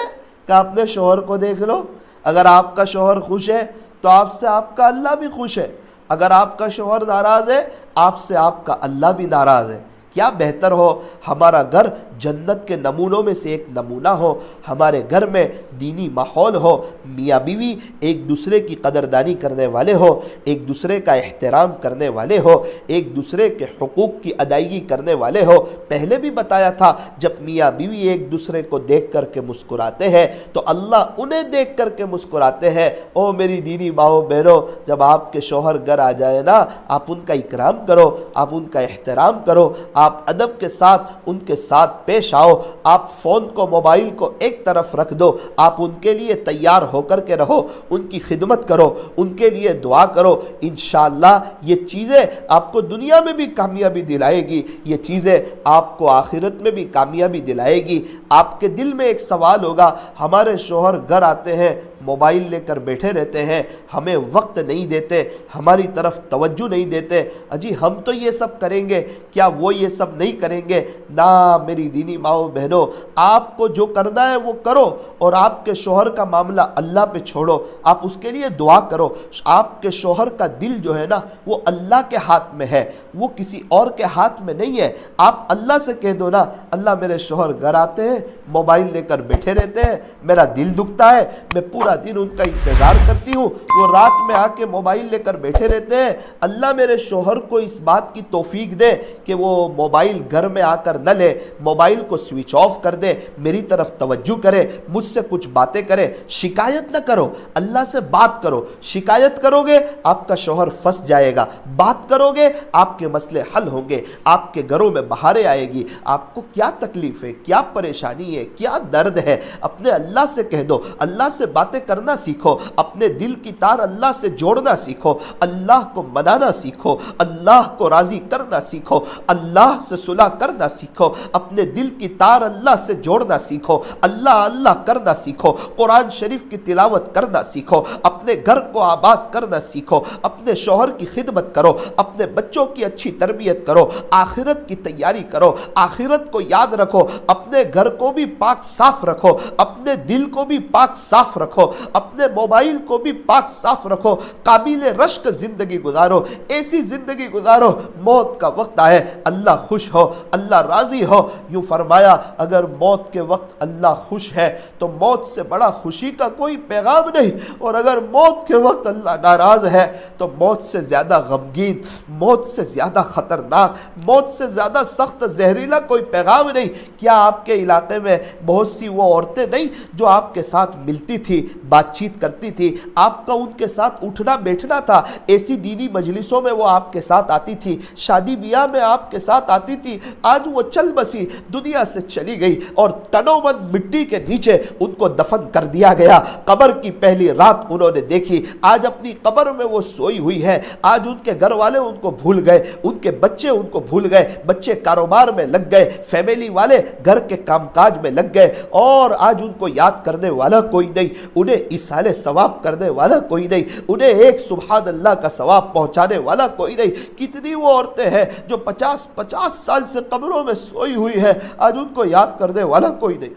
کہ اپنے شوہر کو دیکھ لو۔ اگر آپ کا شوہر خوش ہے تو آپ سے آپ کا اللہ بھی خوش ہے، اگر آپ کا شوہر ناراض ہے آپ سے آپ کا اللہ بھی ناراض ہے۔ کیا بہتر ہو ہمارا گھر جنت کے نمونوں میں سے ایک نمونہ ہو، ہمارے گھر میں دینی ماحول ہو، میاں بیوی ایک دوسرے کی قدردانی کرنے والے ہو، ایک دوسرے کا احترام کرنے والے ہو، ایک دوسرے کے حقوق کی ادائیگی کرنے والے ہو۔ پہلے بھی بتایا تھا جب میاں بیوی ایک دوسرے کو دیکھ کر کے مسکراتے ہیں تو اللہ انہیں دیکھ کر کے مسکراتے ہیں۔ او میری دینی ماؤں بہنوں، جب آپ کے شوہر گھر آ جائے نا، آپ ان کا اکرام کرو، آپ ان کا احترام کرو، آپ ادب کے ساتھ ان کے ساتھ پیش آؤ. آپ فون کو موبائل کو ایک طرف رکھ دو, آپ ان کے لیے تیار ہو کر کے رہو, ان کی خدمت کرو, ان کے لیے دعا کرو. انشاءاللہ یہ چیزیں آپ کو دنیا میں بھی کامیابی دلائے گی, یہ چیزیں آپ کو آخرت میں بھی کامیابی دلائے گی. آپ کے دل میں ایک سوال ہوگا, ہمارے شوہر گھر آتے ہیں موبائل لے کر بیٹھے رہتے ہیں, ہمیں وقت نہیں دیتے, ہماری طرف توجہ نہیں دیتے, اجی ہم تو یہ سب کریں گے, کیا وہ یہ سب نہیں کریں گے؟ نہ میری دینی ماؤں بہنوں, آپ کو جو کرنا ہے وہ کرو, اور آپ کے شوہر کا معاملہ اللہ پہ چھوڑو, آپ اس کے لیے دعا کرو. آپ کے شوہر کا دل جو ہے نا وہ اللہ کے ہاتھ میں ہے, وہ کسی اور کے ہاتھ میں نہیں ہے. آپ اللہ سے کہہ دو نا, اللہ میرے شوہر گھر آتے ہیں موبائل لے کر بیٹھے رہتے ہیں, میرا دل دکھتا ہے, میں پورا دن ان کا انتظار کرتی ہوں, وہ رات میں آ کے موبائل لے کر بیٹھے رہتے ہیں. اللہ میرے شوہر کو اس بات کی توفیق دے کہ وہ موبائل گھر میں آ کر نہ لے, موبائل کو سوئچ آف کر دے, میری طرف توجہ کرے, مجھ سے کچھ باتیں کرے. شکایت نہ کرو, اللہ سے بات کرو. شکایت کرو گے آپ کا شوہر پھنس جائے گا, بات کرو گے آپ کے مسئلے حل ہوں گے, آپ کے گھروں میں بہاریں آئے گی. آپ کو کیا تکلیف ہے, کیا پریشانی ہے, کیا درد ہے, اپنے اللہ سے کہہ دو. اللہ سے باتیں کرنا سیکھو, اپنے دل کی تار اللہ سے جوڑنا سیکھو, اللہ کو منانا سیکھو, اللہ کو راضی کرنا سیکھو, اللہ سے صلح کرنا سیکھو, اپنے دل کی تار اللہ سے جوڑنا سیکھو, اللہ اللہ کرنا سیکھو, قرآن شریف کی تلاوت کرنا سیکھو, اپنے گھر کو آباد کرنا سیکھو, اپنے شوہر کی خدمت کرو, اپنے بچوں کی اچھی تربیت کرو, آخرت کی تیاری کرو, آخرت کو یاد رکھو, اپنے گھر کو بھی پاک صاف رکھو, اپنے دل کو بھی پاک صاف رکھو, اپنے موبائل کو بھی پاک صاف رکھو, قابل رشک زندگی گزارو, ایسی زندگی گزارو موت کا وقت آئے اللہ خوش ہو, اللہ راضی ہو. یوں فرمایا اگر موت کے وقت اللہ خوش ہے تو موت سے بڑا خوشی کا کوئی پیغام نہیں, اور اگر موت کے وقت اللہ ناراض ہے تو موت سے زیادہ غمگین, موت سے زیادہ خطرناک, موت سے زیادہ سخت زہریلا کوئی پیغام نہیں. کیا آپ کے علاقے میں بہت سی وہ عورتیں نہیں جو آپ کے ساتھ ملتی تھی, بات چیت کرتی تھی, آپ کا ان کے ساتھ اٹھنا بیٹھنا تھا, ایسی دینی مجلسوں میں وہ آپ کے ساتھ آتی تھی, شادی بیاہ میں آپ کے ساتھ آتی تھی, آج وہ چل بسی دنیا سے چلی گئی اور تنو من مٹی کے نیچے ان کو دفن کر دیا گیا. قبر کی پہلی رات انہوں نے دیکھی, آج اپنی قبر میں وہ سوئی ہوئی ہے, آج ان کے گھر والے ان کو بھول گئے, ان کے بچے ان کو بھول گئے, بچے کاروبار میں لگ گئے, فیملی والے گھر کے کام کاج میں لگ گئے, اور آج ان کو یاد کرنے والا کوئی نہیں, انہیں ایصال ثواب کرنے والا کوئی نہیں, انہیں ایک سبحان اللہ کا ثواب پہنچانے والا کوئی نہیں. کتنی وہ عورتیں ہیں جو 50 سال سے قبروں میں سوئی ہوئی ہے, آج ان کو یاد کرنے والا کوئی نہیں.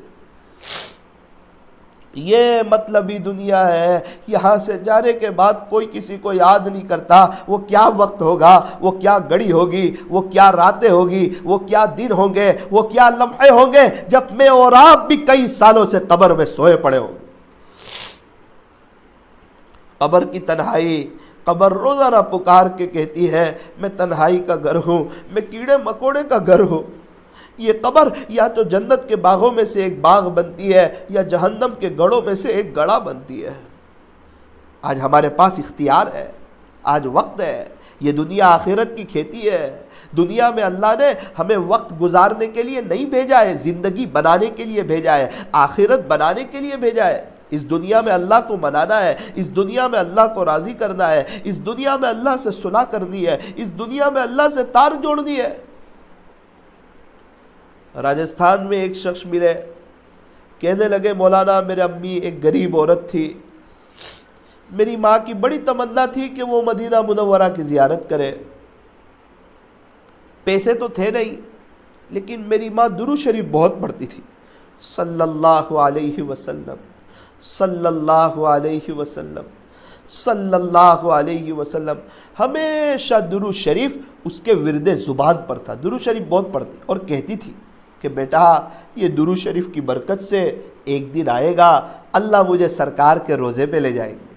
یہ مطلبی دنیا ہے, یہاں سے جانے کے بعد کوئی کسی کو یاد نہیں کرتا وہ کیا وقت ہوگا, وہ کیا گھڑی ہوگی, وہ کیا راتیں ہوگی, وہ کیا دن ہوں گے, وہ کیا لمحے ہوں گے جب میں اور آپ بھی کئی سالوں سے قبر میں سوئے پڑے ہوں گے. قبر کی تنہائی, قبر روزانہ پکار کے کہتی ہے میں تنہائی کا گھر ہوں, میں کیڑے مکوڑے کا گھر ہوں. یہ قبر یا تو جنت کے باغوں میں سے ایک باغ بنتی ہے یا جہنم کے گڑھوں میں سے ایک گڑھا بنتی ہے. آج ہمارے پاس اختیار ہے, آج وقت ہے. یہ دنیا آخرت کی کھیتی ہے. دنیا میں اللہ نے ہمیں وقت گزارنے کے لیے نہیں بھیجا ہے, زندگی بنانے کے لیے بھیجا ہے, آخرت بنانے کے لیے بھیجا ہے. اس دنیا میں اللہ کو منانا ہے, اس دنیا میں اللہ کو راضی کرنا ہے, اس دنیا میں اللہ سے صلح کرنی ہے, اس دنیا میں اللہ سے تار جوڑنی ہے. راجستھان میں ایک شخص ملے, کہنے لگے مولانا میرے امی ایک غریب عورت تھی, میری ماں کی بڑی تمنا تھی کہ وہ مدینہ منورہ کی زیارت کرے. پیسے تو تھے نہیں لیکن میری ماں درود شریف بہت پڑھتی تھی, صلی اللہ علیہ وسلم, صلی اللہ علیہ وسلم, صلی اللہ علیہ وسلم. ہمیشہ درود شریف اس کے ورد زبان پر تھا, درود شریف بہت پڑھتی, اور کہتی تھی کہ بیٹا یہ درود شریف کی برکت سے ایک دن آئے گا اللہ مجھے سرکار کے روزے پہ لے جائیں گے.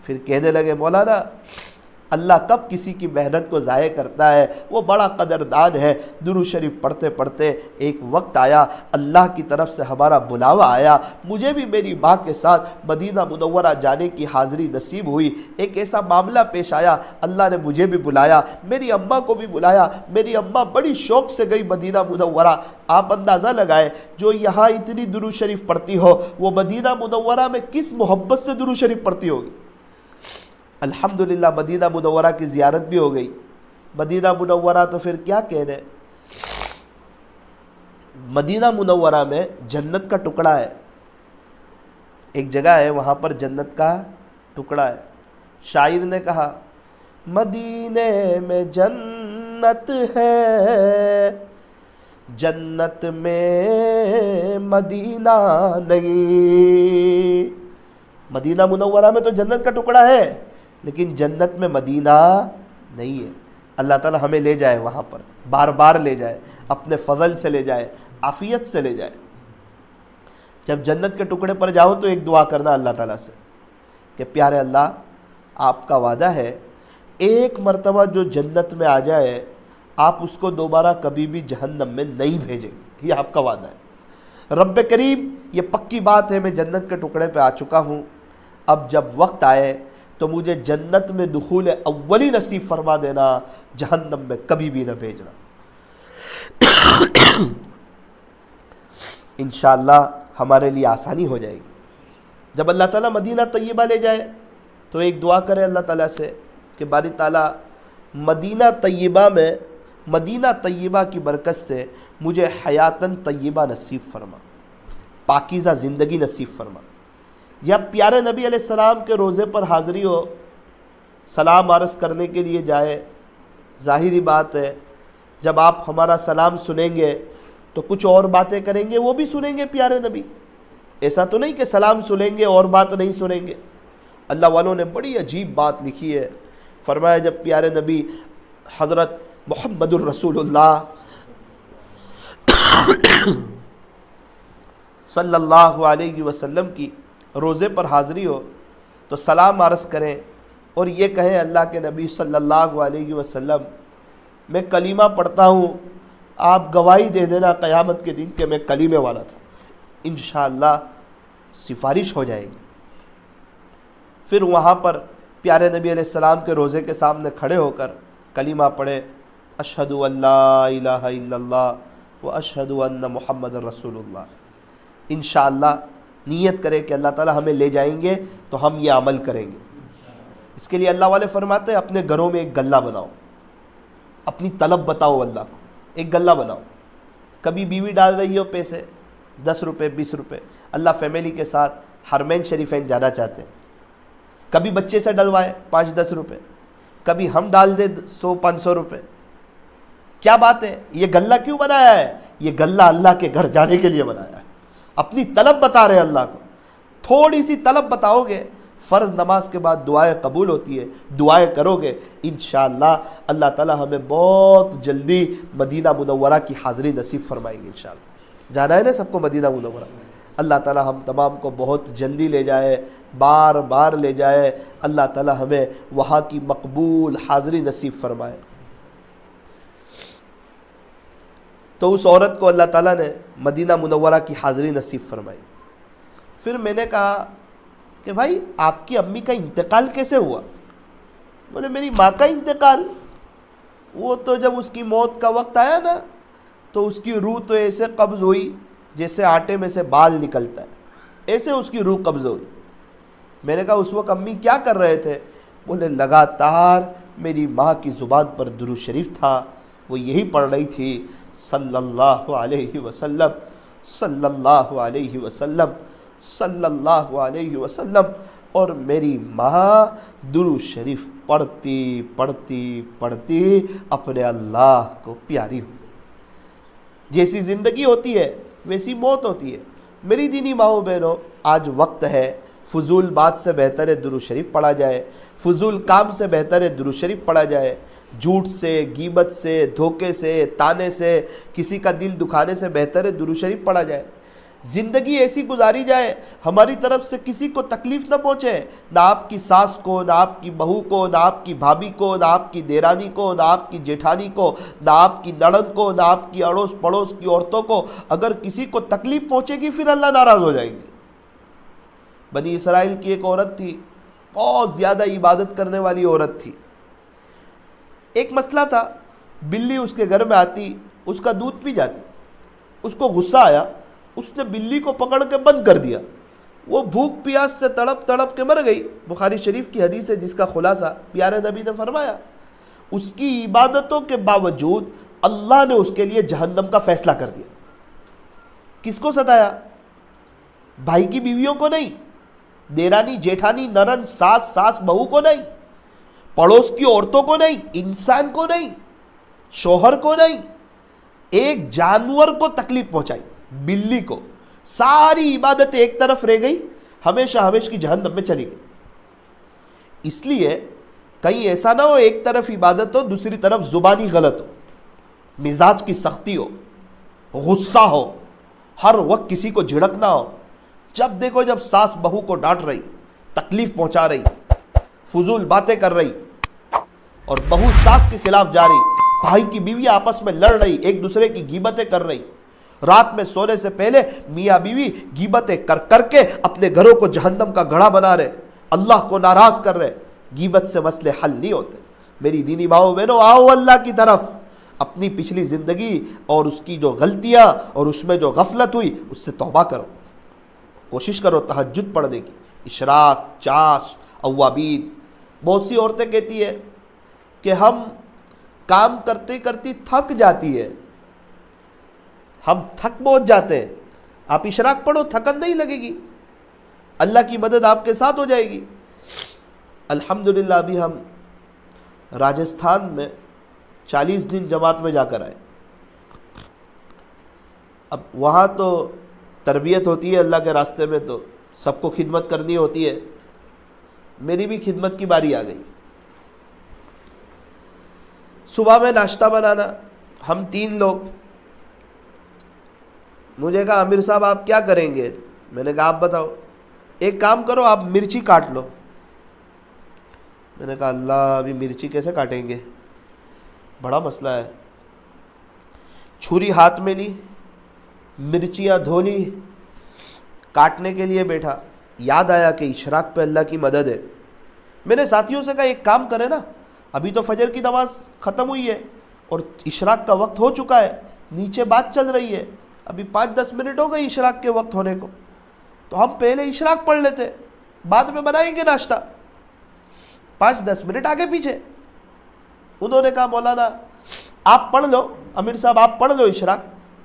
پھر کہنے لگے مولانا اللہ کب کسی کی محنت کو ضائع کرتا ہے، وہ بڑا قدردان ہے۔ درود شریف پڑھتے پڑھتے ایک وقت آیا، اللہ کی طرف سے ہمارا بلاوا آیا، مجھے بھی میری ماں کے ساتھ مدینہ منورہ جانے کی حاضری نصیب ہوئی۔ ایک ایسا معاملہ پیش آیا، اللہ نے مجھے بھی بلایا، میری اماں کو بھی بلایا، میری اماں بڑی شوق سے گئی مدینہ منورہ۔ آپ اندازہ لگائے جو یہاں اتنی درود شریف پڑھتی ہو، وہ مدینہ منورہ میں کس محبت سے درود شریف پڑھتی ہوگی۔ الحمدللہ مدینہ منورہ کی زیارت بھی ہو گئی۔ مدینہ منورہ تو پھر کیا کہنے، مدینہ منورہ میں جنت کا ٹکڑا ہے، ایک جگہ ہے وہاں پر جنت کا ٹکڑا ہے۔ شاعر نے کہا مدینے میں جنت ہے، جنت میں مدینہ نہیں۔ مدینہ منورہ میں تو جنت کا ٹکڑا ہے لیکن جنت میں مدینہ نہیں ہے۔ اللہ تعالی ہمیں لے جائے وہاں پر، بار بار لے جائے، اپنے فضل سے لے جائے، عافیت سے لے جائے۔ جب جنت کے ٹکڑے پر جاؤ تو ایک دعا کرنا اللہ تعالیٰ سے کہ پیارے اللہ، آپ کا وعدہ ہے ایک مرتبہ جو جنت میں آ جائے آپ اس کو دوبارہ کبھی بھی جہنم میں نہیں بھیجیں گے، یہ آپ کا وعدہ ہے۔ رب کریم یہ پکی بات ہے، میں جنت کے ٹکڑے پہ آ چکا ہوں، اب جب وقت آئے تو مجھے جنت میں دخول اولی نصیب فرما دینا، جہنم میں کبھی بھی نہ بھیجنا۔ انشاءاللہ ہمارے لیے آسانی ہو جائے گی۔ جب اللہ تعالیٰ مدینہ طیبہ لے جائے تو ایک دعا کرے اللہ تعالیٰ سے کہ باری تعالیٰ مدینہ طیبہ میں، مدینہ طیبہ کی برکت سے مجھے حیاتاً طیبہ نصیب فرما، پاکیزہ زندگی نصیب فرما۔ یا پیارے نبی علیہ السلام کے روزے پر حاضری ہو، سلام عرض کرنے کے لیے جائے، ظاہری بات ہے جب آپ ہمارا سلام سنیں گے تو کچھ اور باتیں کریں گے، وہ بھی سنیں گے پیارے نبی، ایسا تو نہیں کہ سلام سنیں گے اور بات نہیں سنیں گے۔ اللہ والوں نے بڑی عجیب بات لکھی ہے، فرمایا جب پیارے نبی حضرت محمد الرسول اللہ صلی اللہ علیہ وسلم کی روزے پر حاضری ہو تو سلام عرض کریں اور یہ کہیں اللہ کے نبی صلی اللہ علیہ وسلم میں کلمہ پڑھتا ہوں، آپ گواہی دے دینا قیامت کے دن کہ میں کلمے والا تھا، انشاءاللہ سفارش ہو جائے گی۔ پھر وہاں پر پیارے نبی علیہ السلام کے روزے کے سامنے کھڑے ہو کر کلمہ پڑھے، اشہد ان لا الہ الا اللہ و اشہد ان محمد رسول اللہ۔ انشاءاللہ نیت کرے کہ اللہ تعالی ہمیں لے جائیں گے تو ہم یہ عمل کریں گے۔ اس کے لیے اللہ والے فرماتے ہیں اپنے گھروں میں ایک گلہ بناؤ، اپنی طلب بتاؤ اللہ کو، ایک گلہ بناؤ۔ کبھی بیوی ڈال رہی ہو پیسے 10 روپے 20 روپے، اللہ فیملی کے ساتھ حرمین شریفین جانا چاہتے ہیں، کبھی بچے سے ڈلوائے 5-10 روپے، کبھی ہم ڈال دیں 100-500 روپے۔ کیا بات ہے، یہ گلہ کیوں بنایا ہے؟ یہ گلہ اللہ کے گھر جانے کے لیے بنایا ہے، اپنی طلب بتا رہے ہیں اللہ کو۔ تھوڑی سی طلب بتاؤ گے، فرض نماز کے بعد دعائیں قبول ہوتی ہے، دعائیں کرو گے انشاءاللہ اللہ تعالی ہمیں بہت جلدی مدینہ منورہ کی حاضری نصیب فرمائیں گے انشاءاللہ۔ جانا ہے نا سب کو مدینہ منورہ، اللہ تعالی ہم تمام کو بہت جلدی لے جائے، بار بار لے جائے، اللہ تعالی ہمیں وہاں کی مقبول حاضری نصیب فرمائے۔ تو اس عورت کو اللہ تعالیٰ نے مدینہ منورہ کی حاضری نصیب فرمائی۔ پھر میں نے کہا کہ بھائی آپ کی امی کا انتقال کیسے ہوا؟ بولے میری ماں کا انتقال، وہ تو جب اس کی موت کا وقت آیا نا تو اس کی روح تو ایسے قبض ہوئی جیسے آٹے میں سے بال نکلتا ہے، ایسے اس کی روح قبض ہوئی۔ میں نے کہا اس وقت امی کیا کر رہے تھے؟ بولے لگاتار میری ماں کی زبان پر درود شریف تھا، وہ یہی پڑھ رہی تھی صلی اللہ علیہ وسلم صلی اللہ علیہ وسلم صلی اللہ علیہ وسلم، اور میری ماں درود شریف پڑھتی پڑھتی پڑھتی اپنے اللہ کو پیاری ہو گئی۔ جیسی زندگی ہوتی ہے ویسی موت ہوتی ہے۔ میری دینی ماؤں بہنوں، آج وقت ہے، فضول بات سے بہتر ہے درود شریف پڑھا جائے، فضول کام سے بہتر ہے درود شریف پڑھا جائے، جھوٹ سے، غیبت سے، دھوکے سے، تانے سے، کسی کا دل دکھانے سے بہتر ہے درود شریف پڑھا جائے۔ زندگی ایسی گزاری جائے ہماری طرف سے کسی کو تکلیف نہ پہنچے، نہ آپ کی ساس کو، نہ آپ کی بہو کو، نہ آپ کی بھابھی کو، نہ آپ کی دیرانی کو، نہ آپ کی جیٹھانی کو، نہ آپ کی نڑند کو، نہ آپ کی اڑوس پڑوس کی عورتوں کو اگر کسی کو تکلیف پہنچے گی پھر اللہ ناراض ہو جائیں گے۔ بنی اسرائیل کی ایک عورت تھی، بہت زیادہ عبادت کرنے والی عورت تھی۔ ایک مسئلہ تھا، بلی اس کے گھر میں آتی، اس کا دودھ پی جاتی، اس کو غصہ آیا، اس نے بلی کو پکڑ کے بند کر دیا، وہ بھوک پیاس سے تڑپ تڑپ کے مر گئی۔ بخاری شریف کی حدیث ہے جس کا خلاصہ پیارے نبی نے فرمایا اس کی عبادتوں کے باوجود اللہ نے اس کے لیے جہنم کا فیصلہ کر دیا۔ کس کو ستایا؟ بھائی کی بیویوں کو نہیں، دیرانی جیٹھانی نرن ساس بہو کو نہیں، پڑوس کی عورتوں کو نہیں، انسان کو نہیں، شوہر کو نہیں، ایک جانور کو تکلیف پہنچائی، بلی کو۔ ساری عبادتیں ایک طرف رہ گئی، ہمیشہ ہمیشہ کی جہنم میں چلی گئی۔ اس لیے کہیں ایسا نہ ہو ایک طرف عبادت ہو دوسری طرف زبانی غلط ہو، مزاج کی سختی ہو، غصہ ہو، ہر وقت کسی کو جھڑکنا ہو، جب دیکھو جب ساس بہو کو ڈانٹ رہی، تکلیف پہنچا رہی، فضول باتیں کر رہی، اور بہو ساس کے خلاف جا رہی، بھائی کی بیوی آپس میں لڑ رہی، ایک دوسرے کی غیبتیں کر رہی، رات میں سونے سے پہلے میاں بیوی غیبتیں کر کر کے اپنے گھروں کو جہنم کا گڑھا بنا رہے، اللہ کو ناراض کر رہے۔ غیبت سے مسئلے حل نہیں ہوتے۔ میری دینی بھائیو بہنوں، آؤ اللہ کی طرف، اپنی پچھلی زندگی اور اس کی جو غلطیاں اور اس میں جو غفلت ہوئی اس سے توبہ کرو، کوشش کرو تہجد پڑھنے کی، اشراق، چاش، اوابین۔ بہت سی عورتیں کہتی ہے کہ ہم کام کرتے کرتے تھک جاتی ہے، ہم تھک بہت جاتے ہیں، آپ اشراق پڑھو، تھکن نہیں لگے گی، اللہ کی مدد آپ کے ساتھ ہو جائے گی۔ الحمدللہ ابھی ہم راجستھان میں 40 دن جماعت میں جا کر آئے۔ اب وہاں تو تربیت ہوتی ہے اللہ کے راستے میں، تو سب کو خدمت کرنی ہوتی ہے، میری بھی خدمت کی باری آ گئی۔ صبح میں ناشتہ بنانا، ہم 3 لوگ۔ مجھے کہا امیر صاحب آپ کیا کریں گے؟ میں نے کہا آپ بتاؤ۔ ایک کام کرو، آپ مرچی کاٹ لو۔ میں نے کہا اللہ، ابھی مرچی کیسے کاٹیں گے، بڑا مسئلہ ہے۔ چھری ہاتھ میں لی، مرچیاں دھو لی، کاٹنے کے لیے بیٹھا، یاد آیا کہ اشراق پہ اللہ کی مدد ہے۔ میں نے ساتھیوں سے کہا ایک کام کرے نا، ابھی تو فجر کی نماز ختم ہوئی ہے اور اشراق کا وقت ہو چکا ہے، نیچے بات چل رہی ہے، ابھی 5-10 منٹ ہو گئی اشراق کے وقت ہونے کو، تو ہم پہلے اشراق پڑھ لیتے، بعد میں بنائیں گے ناشتہ، 5-10 منٹ آگے پیچھے۔ انہوں نے کہا مولانا آپ پڑھ لو، امیر صاحب آپ پڑھ لو اشراق،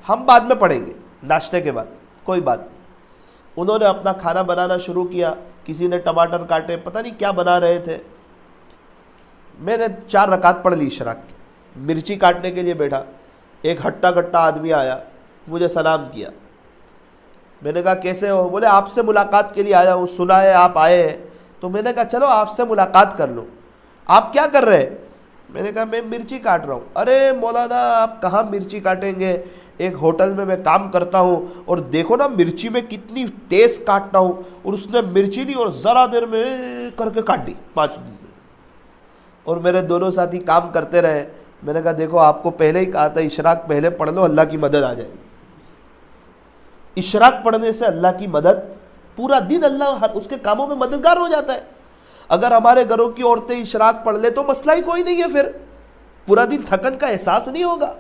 ہم بعد میں پڑھیں گے ناشتے کے بعد، کوئی بات نہیں۔ انہوں نے اپنا کھانا بنانا شروع کیا، کسی نے ٹماٹر کاٹے، پتہ نہیں کیا بنا رہے تھے۔ میں نے 4 رکعت پڑھ لی اشراق کی، مرچی کاٹنے کے لیے بیٹھا، ایک ہٹا کٹا آدمی آیا، مجھے سلام کیا۔ میں نے کہا کیسے ہو؟ بولے آپ سے ملاقات کے لیے آیا ہوں، سنا ہے آپ آئے ہیں، تو میں نے کہا چلو آپ سے ملاقات کر لوں۔ آپ کیا کر رہے؟ میں نے کہا میں مرچی کاٹ رہا ہوں۔ ارے مولانا آپ کہاں مرچی کاٹیں گے، ایک ہوٹل میں کام کرتا ہوں اور دیکھو نا مرچی میں کتنی تیز کاٹتا ہوں، اور اس نے مرچی لی اور ذرا دیر میں کر کے کاٹ دی 5 دن میں، اور میرے دونوں ساتھی کام کرتے رہے۔ میں نے کہا دیکھو آپ کو پہلے ہی کہا تھا اشراق پہلے پڑھ لو، اللہ کی مدد آ جائے گی۔ اشراق پڑھنے سے اللہ کی مدد، پورا دن اللہ اس کے کاموں میں مددگار ہو جاتا ہے۔ اگر ہمارے گھروں کی عورتیں اشراق پڑھ لے تو مسئلہ ہی کوئی نہیں ہے، پھر پورا دن تھکن کا احساس نہیں ہوگا،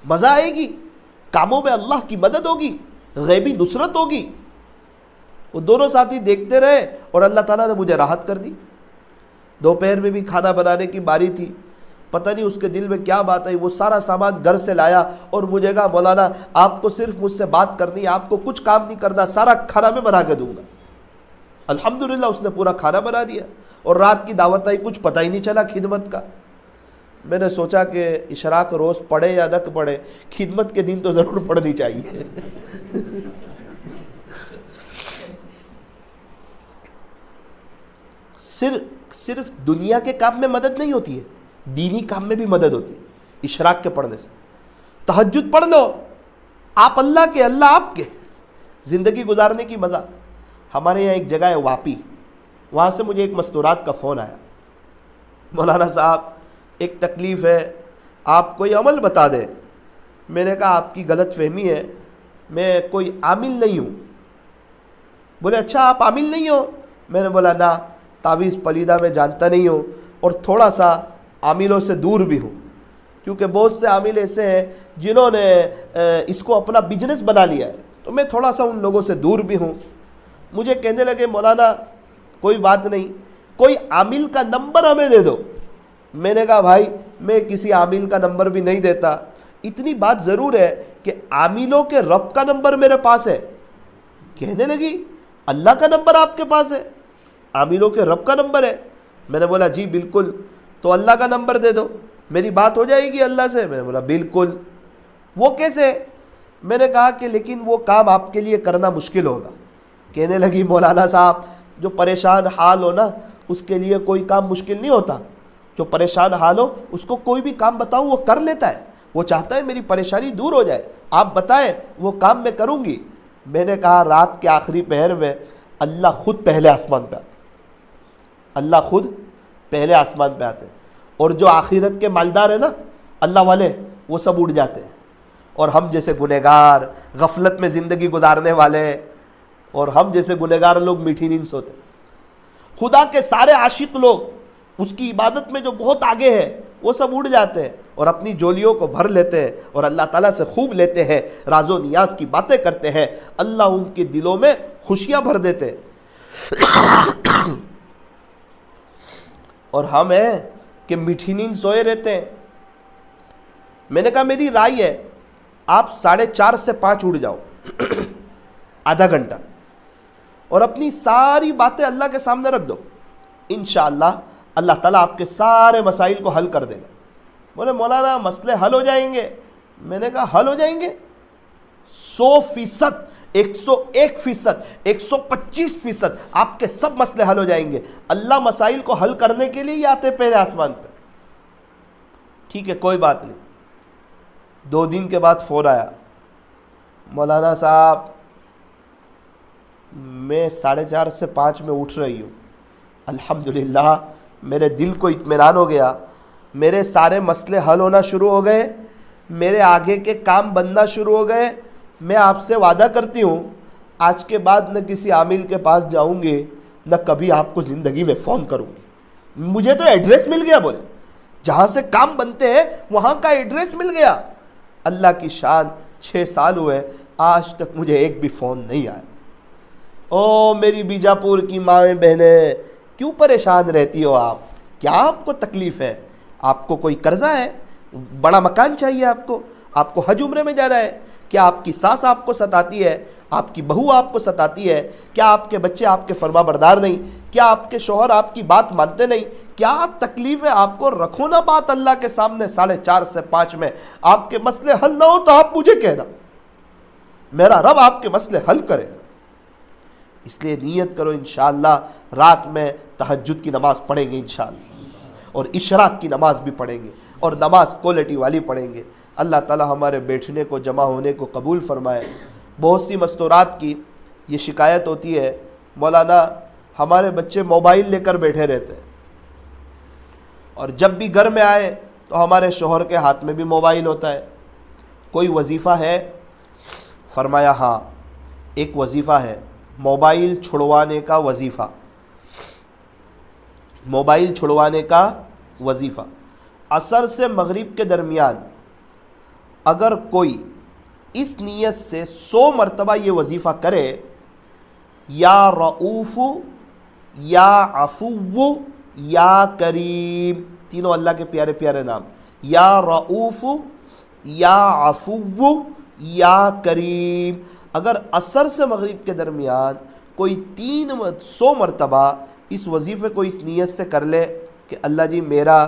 مزہ آئے گی، کاموں میں اللہ کی مدد ہوگی، غیبی نصرت ہوگی۔ وہ دونوں ساتھی دیکھتے رہے اور اللہ تعالیٰ نے مجھے راحت کر دی۔ دوپہر میں بھی کھانا بنانے کی باری تھی، پتہ نہیں اس کے دل میں کیا بات آئی، وہ سارا سامان گھر سے لایا اور مجھے کہا مولانا آپ کو صرف مجھ سے بات کرنی ہے، آپ کو کچھ کام نہیں کرنا، سارا کھانا میں بنا کے دوں گا۔ الحمدللہ اس نے پورا کھانا بنا دیا، اور رات کی دعوت آئی، کچھ پتہ ہی نہیں چلا خدمت کا۔ میں نے سوچا کہ اشراق روز پڑھے یا نہ پڑھے، خدمت کے دن تو ضرور پڑھنی چاہیے۔ صرف دنیا کے کام میں مدد نہیں ہوتی ہے، دینی کام میں بھی مدد ہوتی ہے اشراق کے پڑھنے سے۔ تہجد پڑھ لو، آپ اللہ کے، اللہ آپ کے، زندگی گزارنے کی مزہ. ہمارے یہاں ایک جگہ ہے واپی, وہاں سے مجھے ایک مستورات کا فون آیا, مولانا صاحب ایک تکلیف ہے, آپ کوئی عمل بتا دیں. میں نے کہا آپ کی غلط فہمی ہے, میں کوئی عامل نہیں ہوں. بولے اچھا آپ عامل نہیں ہو؟ میں نے بولا نا, تعویذ پلیدہ میں جانتا نہیں ہوں, اور تھوڑا سا عاملوں سے دور بھی ہوں, کیونکہ بہت سے عامل ایسے ہیں جنہوں نے اس کو اپنا بزنس بنا لیا ہے, تو میں تھوڑا سا ان لوگوں سے دور بھی ہوں. مجھے کہنے لگے مولانا کوئی بات نہیں, کوئی عامل کا نمبر ہمیں دے دو. میں نے کہا بھائی میں کسی عامل کا نمبر بھی نہیں دیتا, اتنی بات ضرور ہے کہ عاملوں کے رب کا نمبر میرے پاس ہے. کہنے لگی اللہ کا نمبر آپ کے پاس ہے, عاملوں کے رب کا نمبر ہے. میں نے بولا جی بالکل, تو اللہ کا نمبر دے دو, میری بات ہو جائے گی اللہ سے. میں نے بولا بالکل. وہ کیسے؟ میں نے کہا کہ لیکن وہ کام آپ کے لیے کرنا مشکل ہوگا. کہنے لگی مولانا صاحب جو پریشان حال ہو نا اس کے لیے کوئی کام مشکل نہیں ہوتا. جو پریشان حال ہو اس کو کوئی بھی کام بتاؤں وہ کر لیتا ہے, وہ چاہتا ہے میری پریشانی دور ہو جائے, آپ بتائیں وہ کام میں کروں گی. میں نے کہا رات کے آخری پہر میں اللہ خود پہلے آسمان پہ آتے, اللہ خود پہلے آسمان پہ آتے, اور جو آخرت کے مالدار ہیں نا اللہ والے وہ سب اڑ جاتے ہیں, اور ہم جیسے گنہگار غفلت میں زندگی گزارنے والے اور ہم جیسے گنہگار لوگ میٹھی نیند سوتے. خدا کے سارے عاشق لوگ اس کی عبادت میں جو بہت آگے ہیں وہ سب اڑ جاتے ہیں اور اپنی جولیوں کو بھر لیتے ہیں اور اللہ تعالیٰ سے خوب لیتے ہیں, راز و نیاز کی باتیں کرتے ہیں, اللہ ان کے دلوں میں خوشیاں بھر دیتے ہیں. اور ہم ہیں کہ میٹھی نیند سوئے رہتے ہیں. میں نے کہا میری رائے ہے آپ 4:30 سے 5 اٹھ جاؤ, آدھا گھنٹہ, اور اپنی ساری باتیں اللہ کے سامنے رکھ دو. انشاءاللہ اللہ تعالیٰ آپ کے سارے مسائل کو حل کر دے گا. بولے مولانا مسئلے حل ہو جائیں گے؟ میں نے کہا حل ہو جائیں گے 100%, 101%, 125%, آپ کے سب مسئلے حل ہو جائیں گے. اللہ مسائل کو حل کرنے کے لیے ہی آتے پہلے آسمان پہ. ٹھیک ہے کوئی بات نہیں. 2 دن کے بعد فون آیا, مولانا صاحب میں 4:30 سے 5 میں اٹھ رہی ہوں, الحمدللہ میرے دل کو اطمینان ہو گیا, میرے سارے مسئلے حل ہونا شروع ہو گئے, میرے آگے کے کام بننا شروع ہو گئے. میں آپ سے وعدہ کرتی ہوں آج کے بعد نہ کسی عامل کے پاس جاؤں گی, نہ کبھی آپ کو زندگی میں فون کروں گی. مجھے تو ایڈریس مل گیا, بولے جہاں سے کام بنتے ہیں وہاں کا ایڈریس مل گیا. اللہ کی شان 6 سال ہوئے آج تک مجھے ایک بھی فون نہیں آیا. او میری بیجاپور کی ماں بہنیں کیوں پریشان رہتی ہو آپ؟ کیا آپ کو تکلیف ہے؟ آپ کو کوئی قرضہ ہے؟ بڑا مکان چاہیے آپ کو حج عمرے میں جانا ہے؟ کیا آپ کی ساس آپ کو ستاتی ہے؟ آپ کی بہو آپ کو ستاتی ہے؟ کیا آپ کے بچے آپ کے فرما بردار نہیں؟ کیا آپ کے شوہر آپ کی بات مانتے نہیں؟ کیا تکلیف ہے آپ کو؟ رکھو نا بات اللہ کے سامنے. 4:30 سے 5 میں آپ کے مسئلے حل نہ ہو تو آپ مجھے کہنا, میرا رب آپ کے مسئلے حل کرے. اس لیے نیت کرو انشاءاللہ رات میں تہجد کی نماز پڑھیں گے انشاءاللہ, اور اشراق کی نماز بھی پڑھیں گے, اور نماز کوالٹی والی پڑھیں گے. اللہ تعالی ہمارے بیٹھنے کو جمع ہونے کو قبول فرمائے. بہت سی مستورات کی یہ شکایت ہوتی ہے, مولانا ہمارے بچے موبائل لے کر بیٹھے رہتے ہیں, اور جب بھی گھر میں آئے تو ہمارے شوہر کے ہاتھ میں بھی موبائل ہوتا ہے. کوئی وظیفہ ہے؟ فرمایا ہاں ایک وظیفہ ہے, موبائل چھڑوانے کا وظیفہ. موبائل چھڑوانے کا وظیفہ. عصر سے مغرب کے درمیان اگر کوئی اس نیت سے 100 مرتبہ یہ وظیفہ کرے, یا رؤوف یا عفو یا کریم, تینوں اللہ کے پیارے پیارے نام, یا رؤوف یا عفو یا کریم, اگر عصر سے مغرب کے درمیان کوئی 100 مرتبہ اس وظیفے کو اس نیت سے کر لے کہ اللہ جی میرا,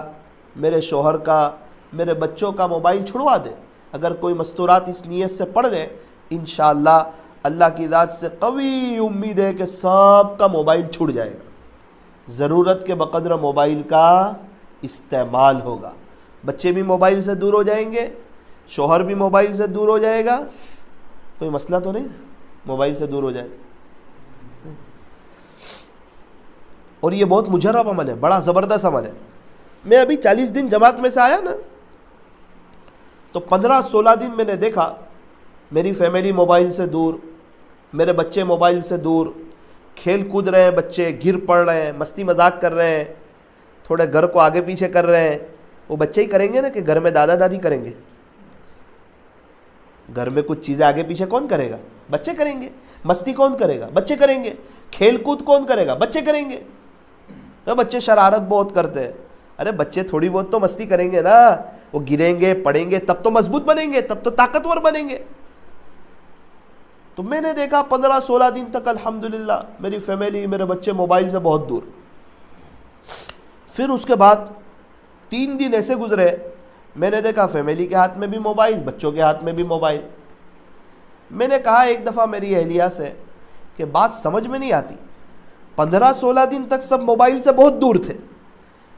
میرے شوہر کا, میرے بچوں کا موبائل چھڑوا دے, اگر کوئی مستورات اس نیت سے پڑھ لے, انشاءاللہ اللہ کی ذات سے قوی امید ہے کہ سب کا موبائل چھوٹ جائے گا. ضرورت کے بقدر موبائل کا استعمال ہوگا. بچے بھی موبائل سے دور ہو جائیں گے, شوہر بھی موبائل سے دور ہو جائے گا. کوئی مسئلہ تو نہیں؟ موبائل سے دور ہو جائے. اور یہ بہت مجرب عمل ہے, بڑا زبردست عمل ہے. میں ابھی 40 دن جماعت میں سے آیا نا, تو 15-16 دن میں نے دیکھا میری فیملی موبائل سے دور, میرے بچے موبائل سے دور, کھیل کود رہے ہیں بچے, گر پڑ رہے ہیں, مستی مذاق کر رہے ہیں, تھوڑے گھر کو آگے پیچھے کر رہے ہیں. وہ بچے ہی کریں گے نا کہ گھر میں دادا دادی کریں گے؟ گھر میں کچھ چیزیں آگے پیچھے کون کرے گا؟ بچے کریں گے. مستی کون کرے گا؟ بچے کریں گے. کھیل کود کون کرے گا؟ بچے کریں گے. تو بچے شرارت بہت کرتے ہیں. ارے بچے تھوڑی بہت تو مستی کریں گے نا, وہ گریں گے پڑیں گے تب تو مضبوط بنیں گے, تب تو طاقتور بنیں گے. تو میں نے دیکھا 15-16 دن تک الحمدللہ میری فیملی, میرے بچے موبائل سے بہت دور. پھر اس کے بعد 3 دن ایسے گزرے, میں نے دیکھا فیملی کے ہاتھ میں بھی موبائل, بچوں کے ہاتھ میں بھی موبائل. میں نے کہا ایک دفعہ میری اہلیہ سے کہ بات سمجھ میں نہیں آتی, 15-16 دن تک سب موبائل سے بہت دور تھے,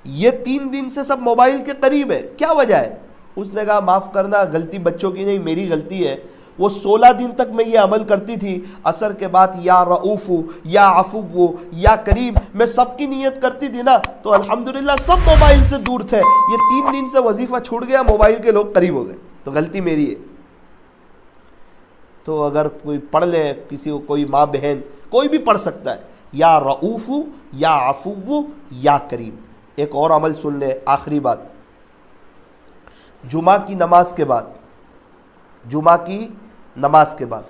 یہ 3 دن سے سب موبائل کے قریب ہے, کیا وجہ ہے؟ اس نے کہا معاف کرنا, غلطی بچوں کی نہیں میری غلطی ہے. وہ 16 دن تک میں یہ عمل کرتی تھی, عصر کے بعد یا رؤوف یا عفو یا کریم میں سب کی نیت کرتی تھی نا, تو الحمدللہ سب موبائل سے دور تھے. یہ 3 دن سے وظیفہ چھوٹ گیا, موبائل کے لوگ قریب ہو گئے, تو غلطی میری ہے. تو اگر کوئی پڑھ لے, کسی کو کوئی ماں بہن کوئی بھی پڑھ سکتا ہے, یا رؤوف یا عفو یا کریم. ایک اور عمل سن لے, آخری بات, جمعہ کی نماز کے بعد, جمعہ کی نماز کے بعد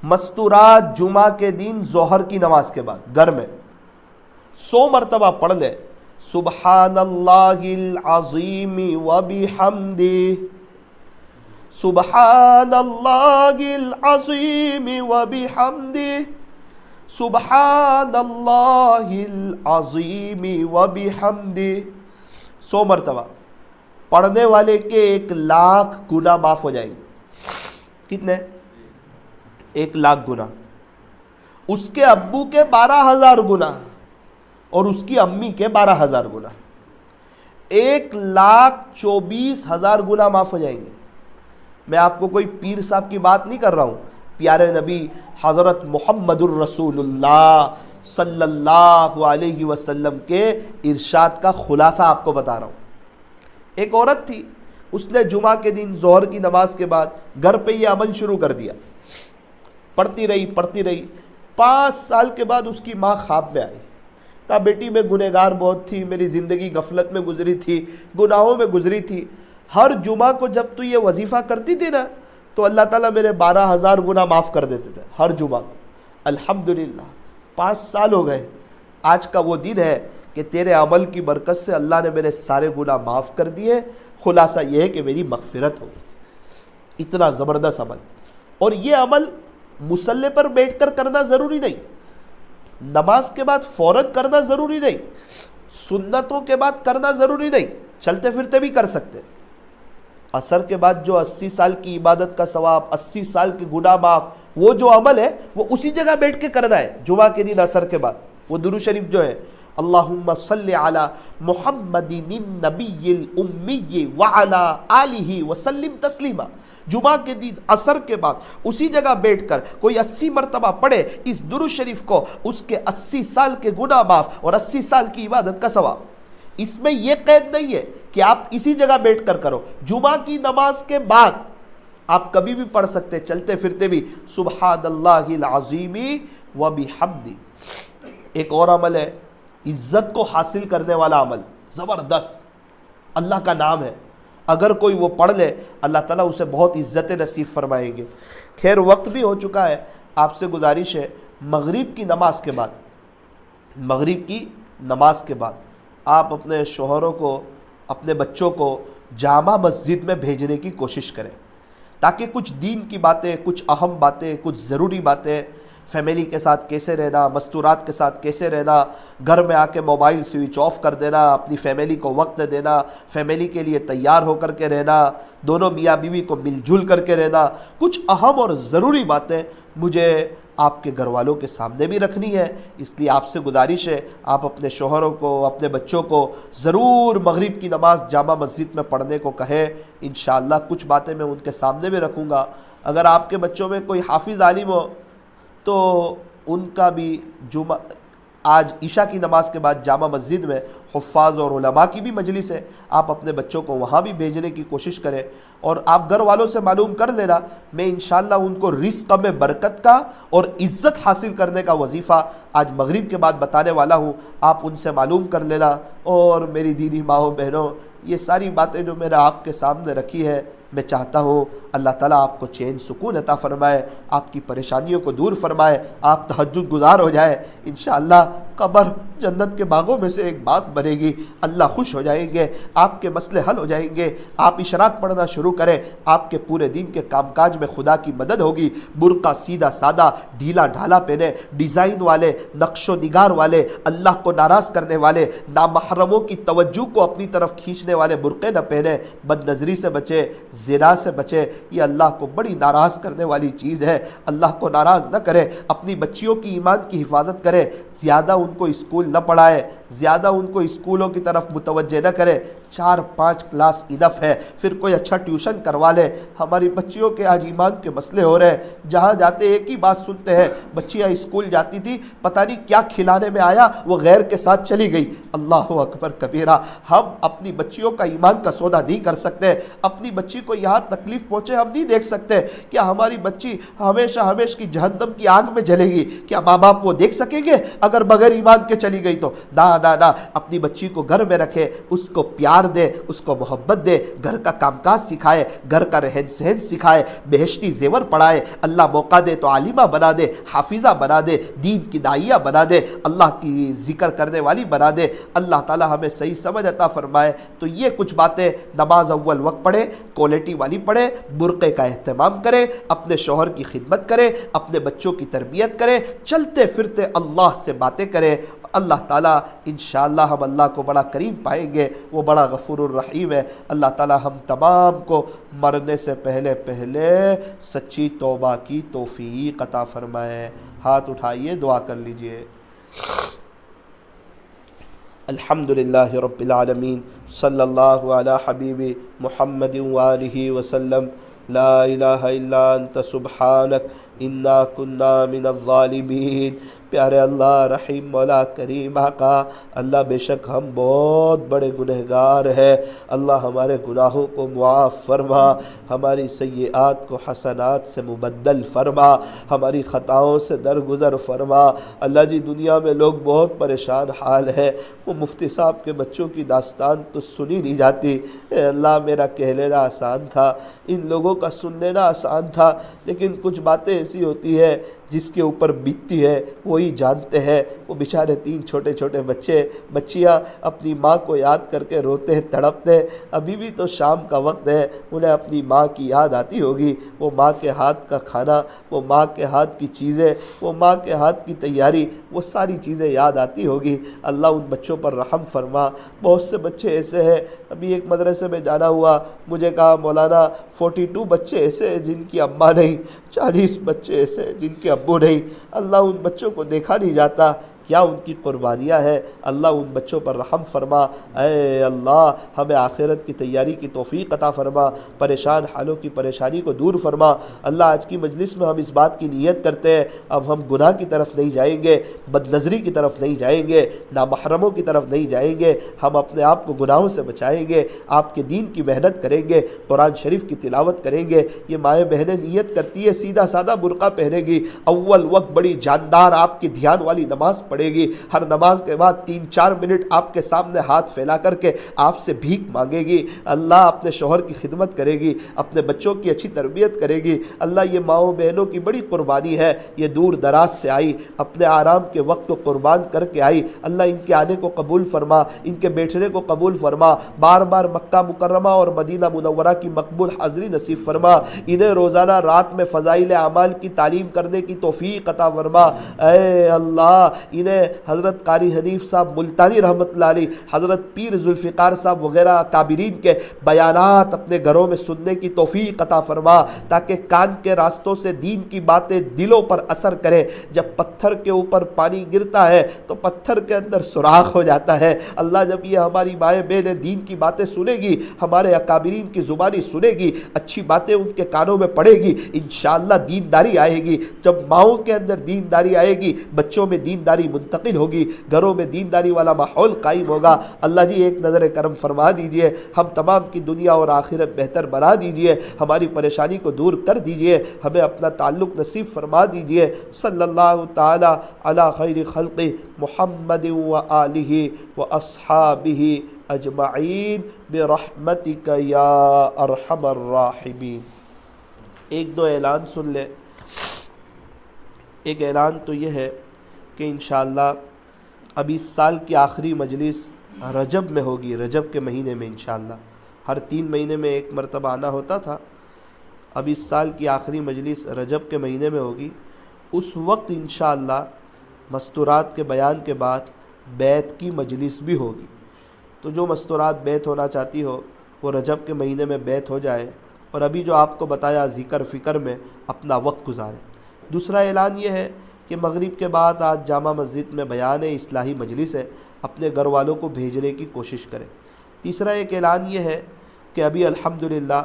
مستورات جمعہ کے دن ظہر کی نماز کے بعد گھر میں 100 مرتبہ پڑھ لے, سبحان اللہ العظیم و بحمدہ, سبحان اللہ العظیم و بحمدہ, سبحان اللہ العظیم و بحمدہ. 100 مرتبہ پڑھنے والے کے 1,00,000 گناہ معاف ہو جائیں گے. کتنے؟ 1,00,000 گناہ. اس کے ابو کے 12,000 گناہ اور اس کی امی کے 12,000 گناہ, 1,24,000 گناہ معاف ہو جائیں گے. میں آپ کو کوئی پیر صاحب کی بات نہیں کر رہا ہوں, پیارے نبی حضرت محمد الرسول اللہ صلی اللہ علیہ وسلم کے ارشاد کا خلاصہ آپ کو بتا رہا ہوں. ایک عورت تھی, اس نے جمعہ کے دن ظہر کی نماز کے بعد گھر پہ یہ عمل شروع کر دیا, پڑھتی رہی 5 سال کے بعد اس کی ماں خواب میں آئی, کہا بیٹی میں گنہگار بہت تھی, میری زندگی غفلت میں گزری تھی, گناہوں میں گزری تھی, ہر جمعہ کو جب تو یہ وظیفہ کرتی تھی نا تو اللہ تعالیٰ میرے 12,000 گناہ معاف کر دیتے تھے ہر جمعہ کو. الحمدللہ 5 سال ہو گئے, آج کا وہ دن ہے کہ تیرے عمل کی برکت سے اللہ نے میرے سارے گناہ معاف کر دیے. خلاصہ یہ ہے کہ میری مغفرت ہو. اتنا زبردست عمل. اور یہ عمل مصلی پر بیٹھ کر کرنا ضروری نہیں, نماز کے بعد فوراً کرنا ضروری نہیں, سنتوں کے بعد کرنا ضروری نہیں, چلتے پھرتے بھی کر سکتے. عصر کے بعد جو 80 سال کی عبادت کا ثواب, 80 سال کے گناہ معاف, وہ جو عمل ہے وہ اسی جگہ بیٹھ کے کرنا ہے جمعہ کے دن عصر کے بعد. وہ درود شریف جو ہے, اللہم صلی علی محمد النبی الامی وعلی آلہ وسلم تسلیما, جمعہ کے دن عصر کے بعد اسی جگہ بیٹھ کر کوئی 80 مرتبہ پڑھے اس درود شریف کو, اس کے 80 سال کے گناہ معاف اور 80 سال کی عبادت کا ثواب. اس میں یہ قید نہیں ہے کہ آپ اسی جگہ بیٹھ کر کرو, جمعہ کی نماز کے بعد آپ کبھی بھی پڑھ سکتے, چلتے پھرتے بھی, سبحان اللہ العظیم و بحمدہ. ایک اور عمل ہے, عزت کو حاصل کرنے والا عمل, زبردست, اللہ کا نام ہے, اگر کوئی وہ پڑھ لے اللہ تعالیٰ اسے بہت عزت نصیب فرمائیں گے. خیر وقت بھی ہو چکا ہے, آپ سے گزارش ہے مغرب کی نماز کے بعد, مغرب کی نماز کے بعد آپ اپنے شوہروں کو, اپنے بچوں کو جامع مسجد میں بھیجنے کی کوشش کریں, تاکہ کچھ دین کی باتیں, کچھ اہم باتیں, کچھ ضروری باتیں, فیملی کے ساتھ کیسے رہنا, مستورات کے ساتھ کیسے رہنا, گھر میں آ کے موبائل سوئچ آف کر دینا, اپنی فیملی کو وقت دینا, فیملی کے لیے تیار ہو کر کے رہنا, دونوں میاں بیوی کو مل جل کر کے رہنا, کچھ اہم اور ضروری باتیں مجھے آپ کے گھر والوں کے سامنے بھی رکھنی ہے. اس لیے آپ سے گزارش ہے آپ اپنے شوہروں کو, اپنے بچوں کو ضرور مغرب کی نماز جامع مسجد میں پڑھنے کو کہیں. انشاءاللہ کچھ باتیں میں ان کے سامنے بھی رکھوں گا. اگر آپ کے بچوں میں کوئی حافظ عالم ہو تو ان کا بھی جمعہ آج عشاء کی نماز کے بعد جامع مسجد میں حفاظ اور علماء کی بھی مجلس ہے، آپ اپنے بچوں کو وہاں بھی بھیجنے کی کوشش کریں، اور آپ گھر والوں سے معلوم کر لینا، میں انشاءاللہ ان کو رزق میں برکت کا اور عزت حاصل کرنے کا وظیفہ آج مغرب کے بعد بتانے والا ہوں، آپ ان سے معلوم کر لینا۔ اور میری دینی ماؤں بہنوں، یہ ساری باتیں جو میں نے آپ کے سامنے رکھی ہے، میں چاہتا ہوں اللہ تعالیٰ آپ کو چین سکون عطا فرمائے، آپ کی پریشانیوں کو دور فرمائے، آپ تہجد گزار ہو جائے، انشاءاللہ قبر جنت کے باغوں میں سے ایک باغ بنے گی، اللہ خوش ہو جائیں گے، آپ کے مسئلے حل ہو جائیں گے، آپ اشراق پڑھنا شروع کریں، آپ کے پورے دین کے کام کاج میں خدا کی مدد ہوگی۔ برقع سیدھا سادہ ڈھیلا ڈھالا پہنے، ڈیزائن والے، نقش و نگار والے، اللہ کو ناراض کرنے والے، نامحرموں کی توجہ کو اپنی طرف کھینچنے والے برقعے نہ پہنے، بد نظری سے بچے، زنا سے بچے، یہ اللہ کو بڑی ناراض کرنے والی چیز ہے، اللہ کو ناراض نہ کرے۔ اپنی بچیوں کی ایمان کی حفاظت کرے، زیادہ ان کو اسکول نہ پڑھائے، زیادہ ان کو اسکولوں کی طرف متوجہ نہ کرے، 4-5 کلاس انف ہے، پھر کوئی اچھا ٹیوشن کروا لے۔ ہماری بچیوں کے آج ایمان کے مسئلے ہو رہے ہیں، جہاں جاتے ایک ہی بات سنتے ہیں، بچیاں اسکول جاتی تھی، پتہ نہیں کیا کھلانے میں آیا، وہ غیر کے ساتھ چلی گئی۔ اللہ اکبر کبیرہ، ہم اپنی بچیوں کا ایمان کا سودا نہیں کر سکتے، اپنی بچی کو یہاں تکلیف پہنچے ہم نہیں دیکھ سکتے۔ کیا ہماری بچی ہمیشہ ہمیشہ کی جہنم کی آگ میں جلے گی؟ کیا ماں باپ وہ دیکھ سکیں گے اگر بغیر ایمان کے چلی گئی تو؟ نہ نہ نہ، اپنی بچی کو گھر میں رکھے، اس کو پیار دے، اس کو محبت دے، گھر کا کام کاج سکھائے، گھر کا رہن سہن سکھائے، بہشتی زیور پڑھائے، اللہ موقع دے تو عالمہ بنا دے، حافظہ بنا دے، دین کی داعیہ بنا دے، اللہ کی ذکر کرنے والی بنا دے۔ اللہ تعالی ہمیں صحیح سمجھ عطا فرمائے۔ تو یہ کچھ باتیں، نماز اول وقت پڑھے، کوالٹی والی پڑھے، برقعے کا اہتمام کرے، اپنے شوہر کی خدمت کرے، اپنے بچوں کی تربیت کرے، چلتے پھرتے اللہ سے باتیں کرے۔ اللہ تعالیٰ انشاءاللہ ہم اللہ کو بڑا کریم پائیں گے، وہ بڑا غفور الرحیم ہے۔ اللہ تعالیٰ ہم تمام کو مرنے سے پہلے سچی توبہ کی توفیق عطا فرمائے۔ ہاتھ اٹھائیے، دعا کر لیجئے۔ الحمدللہ رب العالمین، صلی اللہ علی حبیب محمد وآلہ وسلم، لا الہ الا انت سبحانک انا کنا من الظالمین۔ پیارے اللہ، رحیم مولا، کریم آقا، اللہ بے شک ہم بہت بڑے گنہگار ہیں، اللہ ہمارے گناہوں کو معاف فرما، ہماری سیئات کو حسنات سے مبدل فرما، ہماری خطاؤں سے درگزر فرما۔ اللہ جی، دنیا میں لوگ بہت پریشان حال ہے، وہ مفتی صاحب کے بچوں کی داستان تو سنی نہیں جاتی۔ اے اللہ، میرا کہہ لینا آسان تھا، ان لوگوں کا سن لینا آسان تھا، لیکن کچھ باتیں ایسی ہوتی ہے جس کے اوپر بیتتی ہے وہی جانتے ہیں۔ وہ بیچارے 3 چھوٹے چھوٹے بچیاں اپنی ماں کو یاد کر کے روتے تڑپتے، ابھی بھی تو شام کا وقت ہے، انہیں اپنی ماں کی یاد آتی ہوگی، وہ ماں کے ہاتھ کا کھانا، وہ ماں کے ہاتھ کی چیزیں، وہ ماں کے ہاتھ کی تیاری، وہ ساری چیزیں یاد آتی ہوگی۔ اللہ ان بچوں پر رحم فرما۔ بہت سے بچے ایسے ہیں، ابھی ایک مدرسے میں جانا ہوا، مجھے کہا مولانا 42 بچے ایسے ہیں جن کی اماں نہیں، 40 بچے ایسے ہیں جن کے ابو نہیں۔ اللہ ان بچوں کو دیکھا نہیں جاتا، کیا ان کی قربانیاں ہیں۔ اللہ ان بچوں پر رحم فرما۔ اے اللہ، ہمیں آخرت کی تیاری کی توفیق عطا فرما، پریشان حالوں کی پریشانی کو دور فرما۔ اللہ، آج کی مجلس میں ہم اس بات کی نیت کرتے ہیں، اب ہم گناہ کی طرف نہیں جائیں گے، بد نظری کی طرف نہیں جائیں گے، نامحرموں کی طرف نہیں جائیں گے، ہم اپنے آپ کو گناہوں سے بچائیں گے، آپ کے دین کی محنت کریں گے، قرآن شریف کی تلاوت کریں گے۔ یہ مائیں بہنیں نیت کرتی ہے، سیدھا سادہ برقع پہنے گی، اول وقت بڑی جاندار آپ کی دھیان والی نماز پڑھے گی، ہر نماز کے بعد 3-4 منٹ آپ کے سامنے ہاتھ پھیلا کر کے آپ سے بھیک مانگے گی، اللہ اپنے شوہر کی خدمت کرے گی، اپنے بچوں کی اچھی تربیت کرے گی۔ اللہ، یہ ماؤں بہنوں کی بڑی قربانی ہے، یہ دور دراز سے آئی، اپنے آرام کے وقت کو قربان کر کے آئی۔ اللہ، ان کے آنے کو قبول فرما، ان کے بیٹھنے کو قبول فرما، بار بار مکہ مکرمہ اور مدینہ منورہ کی مقبول حاضری نصیب فرما، انہیں روزانہ رات میں فضائل اعمال کی تعلیم کرنے کی توفیق عطا فرما۔ اے اللہ، انہیں جنہیں حضرت قاری حنیف صاحب ملتانی رحمۃ اللہ علیہ، حضرت پیر ذوالفقار صاحب وغیرہ اکابرین کے بیانات اپنے گھروں میں سننے کی توفیق عطا فرما، تاکہ کان کے راستوں سے دین کی باتیں دلوں پر اثر کریں۔ جب پتھر کے اوپر پانی گرتا ہے تو پتھر کے اندر سوراخ ہو جاتا ہے۔ اللہ جب یہ ہماری مائیں بہنیں دین کی باتیں سنے گی، ہمارے اکابرین کی زبانی سنے گی، اچھی باتیں ان کے کانوں میں پڑے گی، انشاءاللہ دینداری آئے گی۔ جب ماؤں کے اندر دینداری آئے گی، بچوں میں دینداری منتقل ہوگی، گھروں میں دینداری والا ماحول قائم ہوگا۔ اللہ جی ایک نظر کرم فرما دیجئے، ہم تمام کی دنیا اور آخرت بہتر بنا دیجئے، ہماری پریشانی کو دور کر دیجئے، ہمیں اپنا تعلق نصیب فرما دیجئے۔ صلی اللہ تعالی علی خیر خلق محمد و آلہ و اصحابہ اجمعین برحمتک یا ارحم الراحمین۔ ایک دو اعلان سن لیں۔ ایک اعلان تو یہ ہے کہ انشاءاللہ اب اس سال کی آخری مجلس رجب میں ہوگی، رجب کے مہینے میں انشاءاللہ۔ ہر 3 مہینے میں ایک مرتبہ آنا ہوتا تھا، اب اس سال کی آخری مجلس رجب کے مہینے میں ہوگی۔ اس وقت انشاءاللہ مستورات کے بیان کے بعد بیت کی مجلس بھی ہوگی، تو جو مستورات بیت ہونا چاہتی ہو وہ رجب کے مہینے میں بیت ہو جائے، اور ابھی جو آپ کو بتایا ذکر فکر میں اپنا وقت گزارے۔ دوسرا اعلان یہ ہے کہ مغرب کے بعد آج جامع مسجد میں بیان اصلاحی مجلس ہے، اپنے گھر والوں کو بھیجنے کی کوشش کریں۔ تیسرا ایک اعلان یہ ہے کہ ابھی الحمدللہ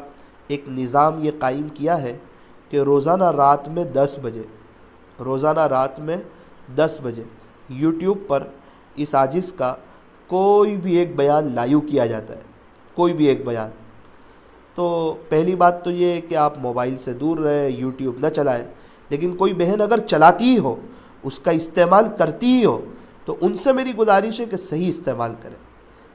ایک نظام یہ قائم کیا ہے کہ روزانہ رات میں 10 بجے یوٹیوب پر اس عاجز کا کوئی بھی ایک بیان لائیو کیا جاتا ہے، کوئی بھی ایک بیان۔ تو پہلی بات تو یہ ہے کہ آپ موبائل سے دور رہیں، یوٹیوب نہ چلائیں، لیکن کوئی بہن اگر چلاتی ہی ہو، اس کا استعمال کرتی ہی ہو، تو ان سے میری گزارش ہے کہ صحیح استعمال کریں۔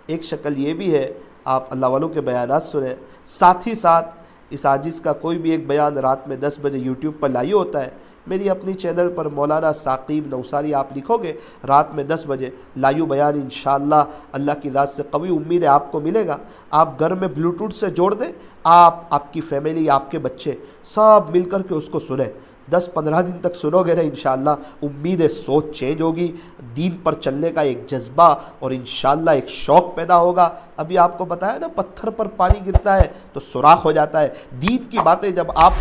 ایک شکل یہ بھی ہے، آپ اللہ والوں کے بیانات سنیں، ساتھ ہی ساتھ اس عاجز کا کوئی بھی ایک بیان رات میں 10 بجے یوٹیوب پر لائیو ہوتا ہے۔ میری اپنی چینل پر مولانا ثاقب نوساری آپ لکھو گے، رات میں 10 بجے لائیو بیان انشاءاللہ اللہ کی ذات سے قوی امید ہے آپ کو ملے گا۔ آپ گھر میں بلوٹوتھ سے جوڑ دیں، آپ کی فیملی، آپ کے بچے سب مل کر کے اس کو سنیں۔ 10-15 دن تک سنو گے نا، انشاءاللہ امید ہے سوچ چینج ہوگی، دین پر چلنے کا ایک جذبہ اور انشاءاللہ ایک شوق پیدا ہوگا۔ ابھی آپ کو بتایا نا، پتھر پر پانی گرتا ہے تو سوراخ ہو جاتا ہے۔ دین کی باتیں جب آپ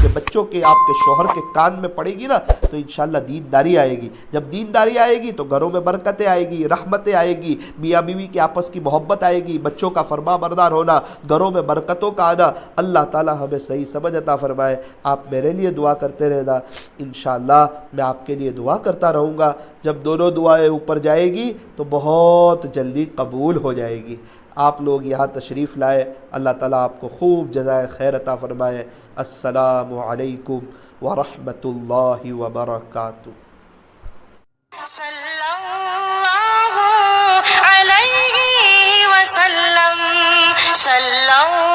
کے بچوں کے، آپ کے شوہر کے کان میں پڑے گی نا، تو انشاءاللہ دینداری آئے گی۔ جب دینداری آئے گی تو گھروں میں برکتیں آئے گی، رحمتیں آئے گی، میاں بیوی کے آپس کی محبت آئے گی، بچوں کا فرما بردار ہونا، گھروں میں برکتوں کا آنا۔ اللہ تعالی ہمیں صحیح سمجھ عطا فرمائے۔ آپ میرے لیے دعا کرتے رہنا، انشاءاللہ میں آپ کے لیے دعا کرتا رہوں گا۔ جب دونوں دعائیں اوپر جائے گی تو بہت جلدی قبول ہو جائے گی۔ آپ لوگ یہاں تشریف لائے، اللہ تعالیٰ آپ کو خوب جزائے خیر عطا فرمائے۔ السلام علیکم ورحمۃ اللہ وبرکاتہ۔ صلی اللہ علیہ وسلم، صلی اللہ